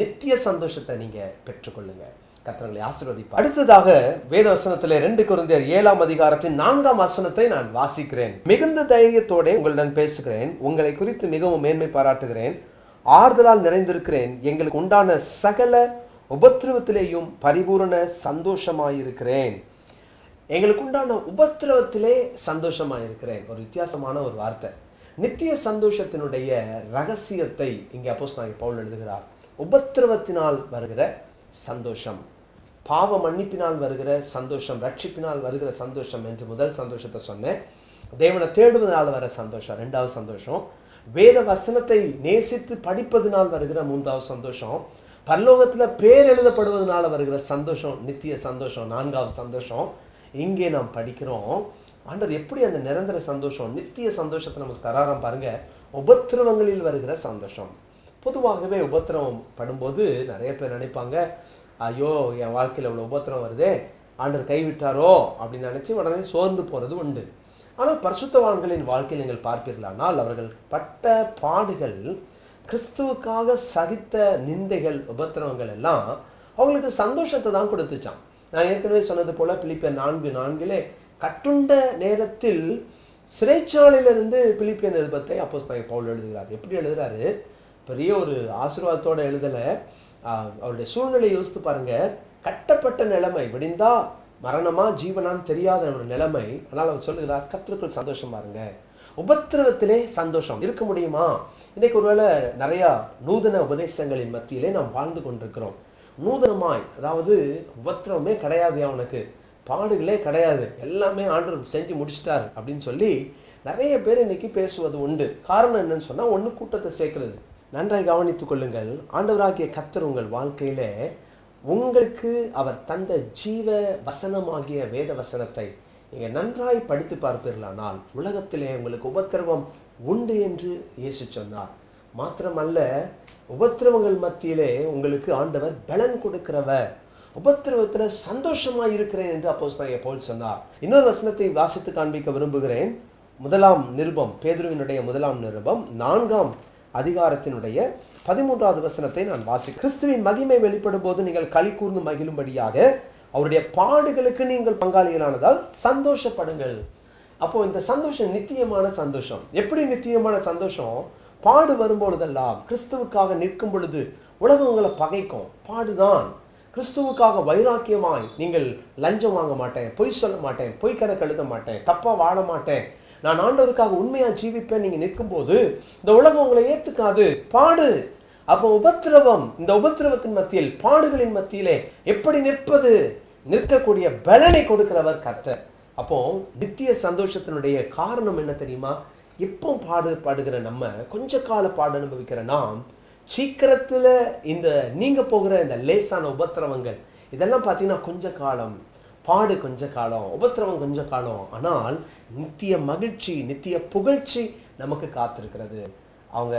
நித்திய சந்தோஷத்தை நீங்க பெற்றுக்கொள்ளுங்க. கர்த்தர்களை ஆசீர்வதிப்பார். அடுத்ததாக வேத வசனத்திலே 2 கொரிந்தியர் 7ஆம் அதிகாரத்தின் 4ஆம் வசனத்தை நான் வாசிக்கிறேன். மிகுந்த தைரியத்தோட உங்களுடன் பேசுகிறேன், உங்களை குறித்து மிகவும் மேன்மை பாராட்டுகிறேன், ஆறுதலால் நிறைந்திருக்கிறேன், எங்களுக்கு உண்டான சகல உபத்திரவத்திலேயும் பரிபூரண சந்தோஷமாயிருக்கிறேன். எங்களுக்கு உண்டான உபத்திரவத்திலே சந்தோஷமாயிருக்கிறேன். ஒரு வித்தியாசமான ஒரு வார்த்தை. நித்திய சந்தோஷத்தினுடைய ரகசியத்தை இங்கே அப்போஸ்தலனாகிய பவுல் எழுதுகிறார். உபத்திரவத்தினால் வருகிற சந்தோஷம், பாவ மன்னிப்பினால் வருகிற சந்தோஷம், ரட்சிப்பினால் வருகிற சந்தோஷம் என்று முதல் சந்தோஷத்தை சொன்னேன். தேவனை தேடுவதனால் வர சந்தோஷம் 2வது சந்தோஷம். வேத வசனத்தை நேசித்து படிப்பதனால் வருகிற 3வது சந்தோஷம். பரலோகத்தில் பேர் எழுதப்படுவதனால வருகிற சந்தோஷம், நித்திய சந்தோஷம் 4வது சந்தோஷம். இங்கே நாம் படிக்கிறோம், ஆண்டவர் எப்படி அந்த நிரந்தர சந்தோஷம், நித்திய சந்தோஷத்தை நமக்கு தராராம் பாருங்க. உபத்திரவங்களில் வருகிற சந்தோஷம். பொதுவாகவே உபத்திரவம் படும்போது நிறைய பேர் நினைப்பாங்க, ஐயோ என் வாழ்க்கையில் இவ்வளோ உபத்திரம் வருதே, ஆண்டவர் கைவிட்டாரோ அப்படின்னு நினச்சி உடனே சோர்ந்து போகிறது உண்டு. ஆனால் பரிசுத்தவான்களின் வாழ்க்கையில் நீங்கள் பார்ப்பீர்களானால் அவர்கள் பட்ட பாடுகள், கிறிஸ்துவுக்காக சகித்த நிந்தைகள், உபத்திரவங்கள் எல்லாம் அவங்களுக்கு சந்தோஷத்தை தான் கொடுத்துச்சான். நான் ஏற்கனவே சொன்னது போல பிலிப்பியர் 4:4 கட்டுண்ட நேரத்தில் சிறைச்சாலையிலிருந்து பிலிப்பியர் நிருபத்தை அப்போஸ்தலனாகிய பவுல் எழுதுகிறார். எப்படி எழுதுறாரு? பெரிய ஒரு ஆசீர்வாதத்தோட எழுதலை. அவருடைய சூழ்நிலை யோசித்து பாருங்க. கட்டப்பட்ட நிலைமை, விடிந்தா மரணமா ஜீவனான்னு தெரியாத ஒரு நிலைமை. ஆனால் அவர் சொல்லுகிறார், கர்த்தருக்குள் சந்தோஷமா இருங்க. உபத்திரவத்திலே சந்தோஷம் இருக்க முடியுமா? இன்னைக்கு ஒருவேளை நிறைய நூதன உபதேசங்களின் மத்தியிலே நாம் வாழ்ந்து கொண்டிருக்கிறோம். நூதனமாய், அதாவது உபத்திரவமே கிடையாது, அவனுக்கு பாடுகளே கிடையாது, எல்லாமே ஆண்டவர் செஞ்சு முடிச்சிட்டாரு அப்படின்னு சொல்லி நிறைய பேர் இன்னைக்கு பேசுவது உண்டு. காரணம் என்னன்னு சொன்னா, ஒன்று கூட்டத்தை சேர்க்கிறது. நன்றாய் கவனித்துக் கொள்ளுங்கள். ஆண்டவராகிய கர்த்தர் உங்கள் வாழ்க்கையில உங்களுக்கு அவர் தந்த ஜீவ வசனமாகிய வேத வசனத்தை நீங்க நன்றாய் படித்து பார்ப்பீர்களானால் உலகத்திலே உங்களுக்கு உபத்திரவம் உண்டு என்று இயேசு சொன்னார். மாத்திரமல்ல, உபத்திரவங்கள் மத்தியிலே உங்களுக்கு ஆண்டவர் பலன் கொடுக்கிறவர், உபத்திரவத்தில் சந்தோஷமாய் இருக்கிறேன் என்று அப்போஸ்தலனாகிய பவுல் சொன்னார். இன்னொரு வசனத்தை வாசித்து காண்பிக்க விரும்புகிறேன். முதலாம் நிருபம், பேதுருவினுடைய முதலாம் நிருபம் 4ஆம் அதிகாரத்தினுடைய 13வது வசனத்தை நான் வாசி. கிறிஸ்துவின் மகிமை வெளிப்படும் போது நீங்கள் களி கூர்ந்து மகிழும்படியாக அவருடைய பாடுகளுக்கு நீங்கள் பங்காளிகளானதால் சந்தோஷப்படுங்கள். அப்போ இந்த சந்தோஷம் நித்தியமான சந்தோஷம். எப்படி நித்தியமான சந்தோஷம்? பாடு வரும்பொழுதெல்லாம், கிறிஸ்துவுக்காக நிற்கும் பொழுது உலகம் உங்களை பகைக்கும், பாடுதான். கிறிஸ்துவுக்காக வைராக்கியமாய் நீங்கள் லஞ்சம் வாங்க மாட்டேன், பொய் சொல்ல மாட்டேன், பொய் கணக்கு எழுத மாட்டேன், தப்பா வாழ மாட்டேன், நான் ஆண்டவருக்காக உண்மையா ஜீவிப்பேன் நீங்க நிற்கும் போது இந்த உலகம் உங்களை ஏத்துக்காது, பாடு. அப்போ உபத்திரவம், இந்த உபத்திரவத்தின் மத்தியில், பாடுகளின் மத்தியிலே எப்படி நிற்பது? நிற்கக்கூடிய பலனை கொடுக்கிறவர் கர்த்தர். அப்போ நித்திய சந்தோஷத்தினுடைய காரணம் என்ன தெரியுமா? எப்போ பாடுகிற நம்ம, கொஞ்ச கால பாடு அனுபவிக்கிற நாம், சீக்கிரத்துல இந்த நீங்க போகிற இந்த லேசான உபத்திரவங்கள் இதெல்லாம் பார்த்தீங்கன்னா கொஞ்ச காலம், பாடு கொஞ்ச காலம், உபத்திரவம் கொஞ்ச காலம். ஆனால் நித்திய மகிழ்ச்சி, நித்திய புகழ்ச்சி நமக்கு காத்திருக்கிறது. அவங்க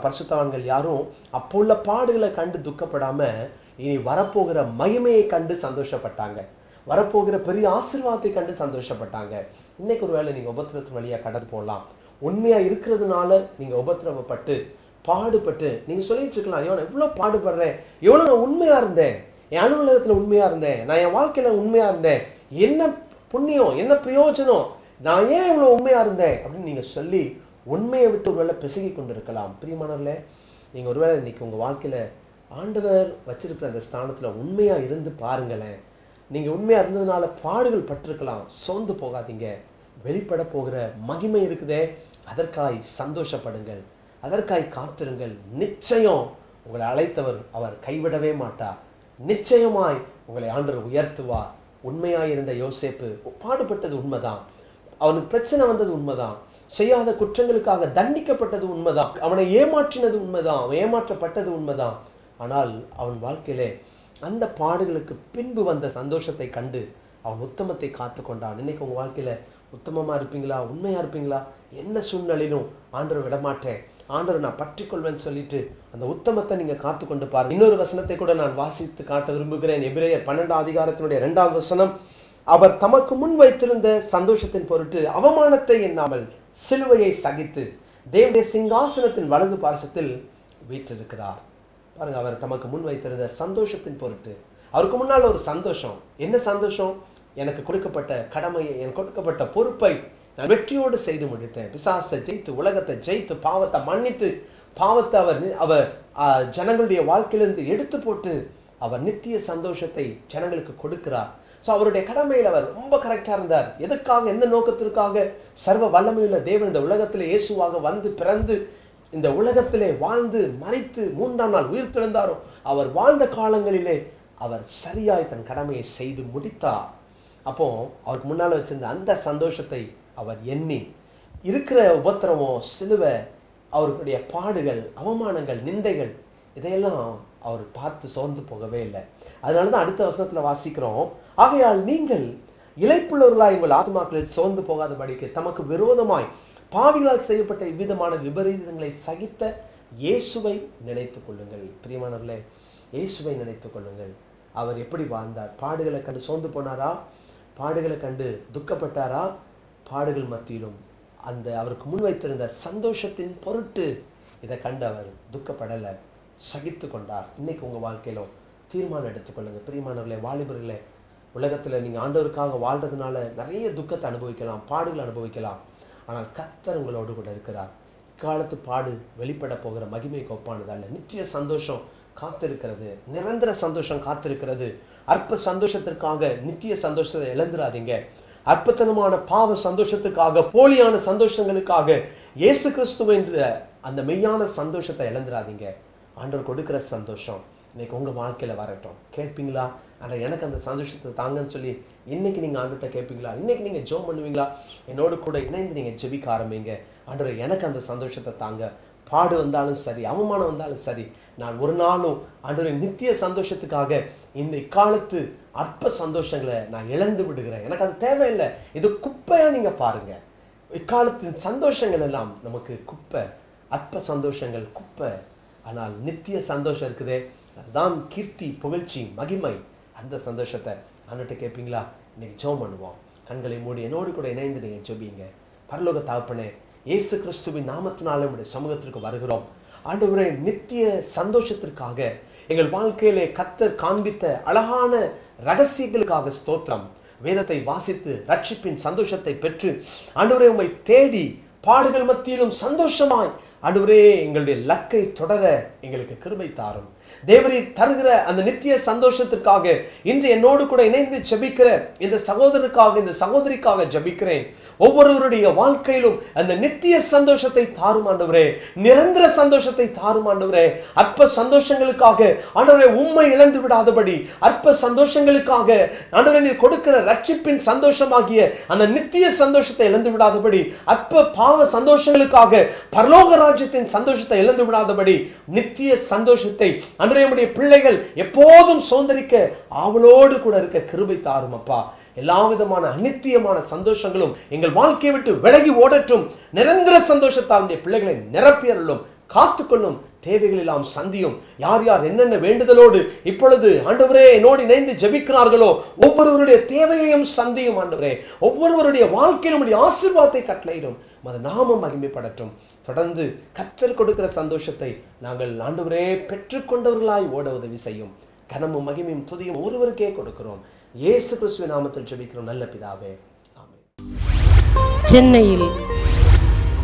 பரிசுத்தவான்கள் யாரும் அப்போ உள்ள பாடுகளை கண்டு துக்கப்படாம இனி வரப்போகிற மகிமையை கண்டு சந்தோஷப்பட்டாங்க, வரப்போகிற பெரிய ஆசீர்வாதத்தை கண்டு சந்தோஷப்பட்டாங்க. இன்னைக்கு ஒரு வேளை நீங்க உபத்திரத்தின் வழியா கடந்து போகலாம். உண்மையா இருக்கிறதுனால நீங்க உபத்திரவப்பட்டு பாடுபட்டு நீங்க சொல்லிட்டு இருக்கலாம், ஐயோ நான் எவ்வளவு பாடுபடுறேன், எவ்வளவு நான் உண்மையா இருந்தேன், என் அலுவலகத்துல உண்மையா இருந்தேன், நான் என் வாழ்க்கையில உண்மையா இருந்தேன், என்ன புண்ணியம், என்ன பிரயோஜனம், நான் ஏன் இவ்வளவு உண்மையா இருந்தேன் அப்படின்னு நீங்க சொல்லி உண்மையை விட்டு ஒருவேளை பிசகி கொண்டு இருக்கலாம். பிரியமானவர்களே, நீங்க ஒருவேளை இன்னைக்கு உங்க வாழ்க்கையில ஆண்டவர் வச்சிருக்கிற அந்த ஸ்தானத்துல உண்மையா இருந்து பாருங்களேன். நீங்க உண்மையா இருந்ததுனால பாடுகள் பட்டிருக்கலாம், சோர்ந்து போகாதீங்க. வெளிப்பட போகிற மகிமை இருக்குதே, அதற்காய் சந்தோஷப்படுங்கள். அதற்காய் காத்திருங்கள். நிச்சயம் உங்களை அழைத்தவர் அவர் கைவிடவே மாட்டார். நிச்சயமாய் உங்களை ஆண்டவர் உயர்த்துவார். உண்மையாயிருந்த யோசேப்பு பாடுபட்டது உண்மைதான், அவனுக்கு பிரச்சனை வந்தது உண்மைதான், செய்யாத குற்றங்களுக்காக தண்டிக்கப்பட்டது உண்மைதான், அவனை ஏமாற்றினது உண்மைதான், அவன் ஏமாற்றப்பட்டது உண்மைதான். ஆனால் அவன் வாழ்க்கையிலே அந்த பாடுகளுக்கு பின்பு வந்த சந்தோஷத்தை கண்டு அவன் உத்தமத்தை காத்து கொண்டான். இன்னைக்கு உங்கள் வாழ்க்கையில் உத்தமமாக இருப்பீங்களா? உண்மையாக இருப்பீங்களா? என்ன சூழ்நிலையிலும் ஆண்டவர் விடமாட்டேன், ஆண்டவர் நான் பற்றிக்கொள்வேன்னு சொல்லிட்டு அந்த உத்தமத்தை நீங்கள் காத்து கொண்டு பாருங்க. இன்னொரு வசனத்தை கூட நான் வாசித்து காட்ட விரும்புகிறேன். எபிரேயர் 12 அதிகாரத்தினுடைய 2வது வசனம். அவர் தமக்கு முன் வைத்திருந்த சந்தோஷத்தின் பொருட்டு அவமானத்தை எண்ணாமல் சிலுவையை சகித்து தேவனுடைய சிங்காசனத்தின் வலது பார்சத்தில் வீற்றிருக்கிறார். பாருங்க, அவர் தமக்கு முன் வைத்திருந்த சந்தோஷத்தின் பொருட்டு அவருக்கு முன்னால் ஒரு சந்தோஷம். என்ன சந்தோஷம்? எனக்கு கொடுக்கப்பட்ட கடமையை, எனக்கு கொடுக்கப்பட்ட பொறுப்பை நான் வெற்றியோடு செய்து முடித்தேன். பிசாசை ஜெயித்து, உலகத்தை ஜெயித்து, பாவத்தை மன்னித்து, பாவத்தை அவர் ஜனங்களுடைய வாழ்க்கையிலிருந்து எடுத்து போட்டு அவர் நித்திய சந்தோஷத்தை ஜனங்களுக்கு கொடுக்கிறார். ஸோ அவருடைய கடமையில் அவர் ரொம்ப கரெக்டாக இருந்தார். எதுக்காக, எந்த நோக்கத்திற்காக? சர்வ வல்லமையுள்ள தேவன் இந்த உலகத்தில் இயேசுவாக வந்து பிறந்து இந்த உலகத்திலே வாழ்ந்து மரித்து 3ஆம் நாள் உயிர் தெழுந்தாரோ அவர் வாழ்ந்த காலங்களிலே அவர் சரியாய் தன் கடமையை செய்து முடித்தார். அப்போ அவருக்கு முன்னால் வச்சிருந்த அந்த சந்தோஷத்தை அவர் எண்ணி இருக்கிற உபத்திரவம், சிலுவை, அவருடைய பாடுகள், அவமானங்கள், நிந்தைகள், இதையெல்லாம் அவர் பார்த்து சோர்ந்து போகவே இல்லை. அதனால தான் அடுத்த வசனத்தில் வாசிக்கிறோம், ஆகையால் நீங்கள் இளைப்புள்ளவர்களாய் உங்கள் ஆத்மாக்களில் சோர்ந்து போகாதபடிக்கு தமக்கு விரோதமாய் பாவிகளால் செய்யப்பட்ட இவ்விதமான விபரீதங்களை சகித்த இயேசுவை நினைத்து கொள்ளுங்கள். பிரியமானவர்களே, இயேசுவை நினைத்து கொள்ளுங்கள். அவர் எப்படி வாழ்ந்தார்? பாடுகளை கண்டு சோர்ந்து போனாரா? பாடுகளை கண்டு துக்கப்பட்டாரா? பாடுகள் மத்தியிலும் அந்த அவருக்கு முன் வைத்திருந்த சந்தோஷத்தின் பொருட்டு இதை கண்டு அவர் துக்கப்படலை, சகித்து கொண்டார். இன்னைக்கு உங்கள் வாழ்க்கையிலும் தீர்மானம் எடுத்துக்கொள்ளுங்க. பிரியமானவர்களே, வாலிபர்களே, உலகத்தில் நீங்கள் ஆண்டவருக்காக வாழ்றதுனால நிறைய துக்கத்தை அனுபவிக்கலாம், பாடுகளை அனுபவிக்கலாம். ஆனால் கர்த்தர் உங்களோடு கூட இருக்கிறார். காலத்து பாடு வெளிப்பட போகிற மகிமைக்கு ஒப்பானது அல்ல. நித்திய சந்தோஷம் காத்திருக்கிறது, நிரந்தர சந்தோஷம் காத்திருக்கிறது. அற்ப சந்தோஷத்திற்காக நித்திய சந்தோஷத்தை இழந்துடாதீங்க. அற்பத்தனமான பாவ சந்தோஷத்துக்காக, போலியான சந்தோஷங்களுக்காக இயேசு கிறிஸ்துவ அந்த மெய்யான சந்தோஷத்தை இழந்துடாதீங்க. ஆண்டவர் கொடுக்கிற சந்தோஷம் இன்னைக்கு உங்கள் வாழ்க்கையில் வரட்டும். கேட்பீங்களா? ஆனால் எனக்கு அந்த சந்தோஷத்தை தாங்கன்னு சொல்லி இன்னைக்கு நீங்கள் ஆண்டவர்கிட்ட கேட்பீங்களா? இன்னைக்கு நீங்கள் ஜெபம் பண்ணுவீங்களா? என்னோடு கூட இணைந்து நீங்கள் ஜெபிக்க ஆரம்பிங்க. ஆண்டவர் எனக்கு அந்த சந்தோஷத்தை தாங்க. பாடு வந்தாலும் சரி, அவமானம் வந்தாலும் சரி, நான் ஒரு நாளும் ஆண்டவரின் நித்திய சந்தோஷத்துக்காக இந்த இக்காலத்து அற்ப சந்தோஷங்களை நான் இழந்து விடுகிறேன். எனக்கு அது தேவையில்லை. இது குப்பையாக நீங்கள் பாருங்க. இக்காலத்தின் சந்தோஷங்கள் எல்லாம் நமக்கு குப்பை, அற்ப சந்தோஷங்கள் குப்பை. ஆனால் நித்திய சந்தோஷம் இருக்குதே, அதுதான் கீர்த்தி, புகழ்ச்சி, மகிமை. அந்த சந்தோஷத்தை ஆண்டவர்கிட்ட கேட்பீங்களா? இன்னைக்கு ஜெபம் பண்ணுவோம். கண்களை மூடி என்னோடு கூட இணைந்து நீங்கள் ஜெபிங்க. பரலோக தகப்பனே, இயேசு கிறிஸ்துவின் நாமத்தினால நம்முடைய சமூகத்திற்கு வருகிறோம். ஆண்டவரே, நித்திய சந்தோஷத்திற்காக எங்கள் வாழ்க்கையிலே கர்த்தர் காண்பித்த அழகான ரகசியங்களுக்காக ஸ்தோத்திரம். வேதத்தை வாசித்து ரட்சிப்பின் சந்தோஷத்தை பெற்று ஆண்டவரே உம்மை தேடி பாடுகள் மத்தியிலும் சந்தோஷமாய் ஆண்டவரே எங்களுடைய லக்கை தொடர எங்களுக்கு கிருபை தாரும். தேவரீர் தருகிற அந்த நித்திய சந்தோஷத்திற்காக இன்று என்னோடு கூட இணைந்து ஜெபிக்கிற இந்த சகோதரனுக்காக, இந்த சகோதரிக்காக ஜெபிக்கிறேன். ஒவ்வொருவருடைய வாழ்க்கையிலும் அந்த நித்திய சந்தோஷத்தை தாரும் ஆண்டவரே, நிரந்தர சந்தோஷத்தை தாரும் ஆண்டவரே. அற்ப சந்தோஷங்களுக்காக ஆண்டவரே உம்மை இழந்து விடாதபடி, அற்ப சந்தோஷங்களுக்காக ஆண்டவரே நீர் கொடுக்கிற ரட்சிப்பின் சந்தோஷமாகிய அந்த நித்திய சந்தோஷத்தை இழந்து விடாதபடி, அற்ப பாவ சந்தோஷங்களுக்காக பரலோக ராஜ்யத்தின் சந்தோஷத்தை இழந்து விடாதபடி, நித்திய சந்தோஷத்தை ஆண்டவரே நம்முடைய பிள்ளைகள் எப்போதும் சுதந்திரிக்க ஆவலோடு கூட இருக்க கிருபை தாரும் அப்பா. எல்லா விதமான அநித்தியமான சந்தோஷங்களும் எங்கள் வாழ்க்கையை விட்டு விலகி ஓடட்டும். நிரந்தர சந்தோஷத்தால் நம்முடைய பிள்ளைகளை நிரப்பியருளும், காத்துக்கொள்ளும், தேவைகள் எல்லாம் சந்தியும். யார் யார் என்னென்ன வேண்டுதலோடு இப்பொழுது ஆண்டவரே என்னோடு இணைந்து ஜெபிக்கிறார்களோ ஒவ்வொருவருடைய தேவையையும் சந்தியும் ஆண்டவரே. ஒவ்வொருவருடைய வாழ்க்கையில் நம்முடைய ஆசீர்வாதத்தை கட்டளையிடும். அது நாமம் மகிமைப்படட்டும். தொடர்ந்து கர்த்தர் கொடுக்கிற சந்தோஷத்தை நாங்கள் ஆண்டவரே பெற்றுக்கொண்டவர்களாய் ஓட உதவி செய்யும். கனமும் மகிமையும் துதியும் ஒருவருக்கே கொடுக்கிறோம். இயேசு கிறிஸ்துவின் நாமத்தில் ஜெபிக்கிறோம் நல்ல பிதாவே, ஆமென். சென்னையில்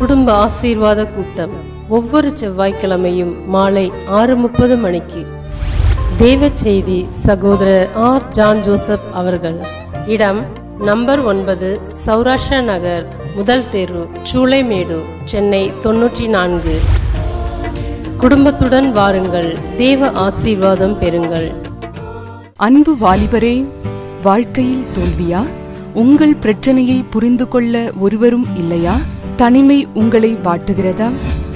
குடும்ப ஆசீர்வாத கூட்டம் ஒவ்வொரு செவ்வாய்க்கிழமையும் மாலை 6:30 மணிக்கு. தேவ செய்தி சகோதரர் ஆர். ஜான் ஜோசப் அவர்கள். இடம் நம்பர் 9, சௌராஷ்டிரா நகர், முதல் தெரு, சூளைமேடு, சென்னை 94. குடும்பத்துடன் வாருங்கள், தேவ ஆசீர்வாதம் பெறுங்கள். அன்பு வாலிபரே, வாழ்க்கையில் தோல்வியா? உங்கள் பிரச்சனையை புரிந்து கொள்ள ஒருவரும் இல்லையா? தனிமை உங்களை வாட்டுகிறதா?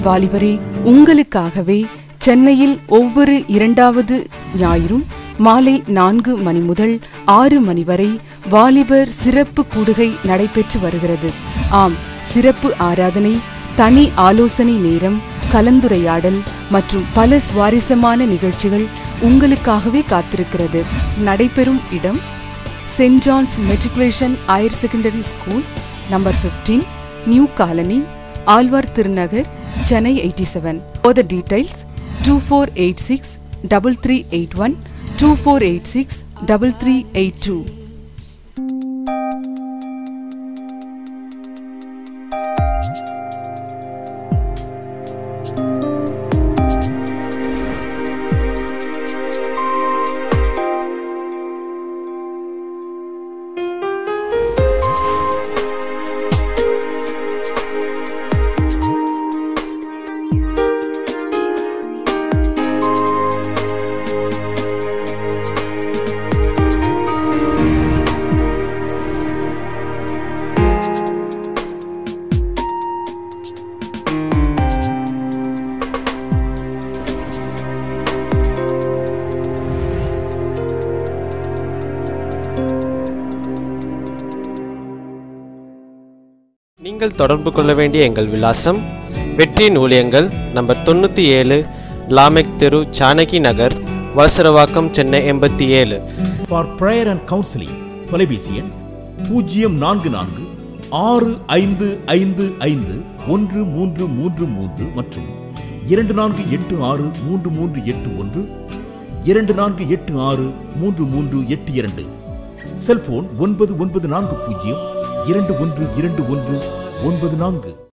வாலிபரே, உங்களுக்காகவே சென்னையில் ஒவ்வொரு 2வது ஞாயிறும் மாலை 4 மணி முதல் 6 மணி வரை வாலிபர் சிறப்பு கூடுகை நடைபெற்று வருகிறது. ஆம், சிறப்பு ஆராதனை, தனி ஆலோசனை நேரம், கலந்துரையாடல் மற்றும் பல சுவாரஸ்யமான நிகழ்ச்சிகள் உங்களுக்காகவே காத்திருக்கிறது. நடைபெறும் இடம் Saint John's matriculation higher secondary school, number 15, new colony, Alwar Thirunagar, Chennai 87. For the details 2486 3381 2486 3382. நீங்கள் தொடர்பு கொள்ள வேண்டிய எங்கள் விலாசம்: வெற்றியின் ஊழியங்கள், நம்பர் 97, லாமெக் தெரு, ஜானகி நகர், Valasaravakkam, Chennai 87. For prayer and counseling, தொலைபேசி எண் 044 6555 1333 மற்றும் 2486 3381 2486 3382. செல்போன் 9940 212194.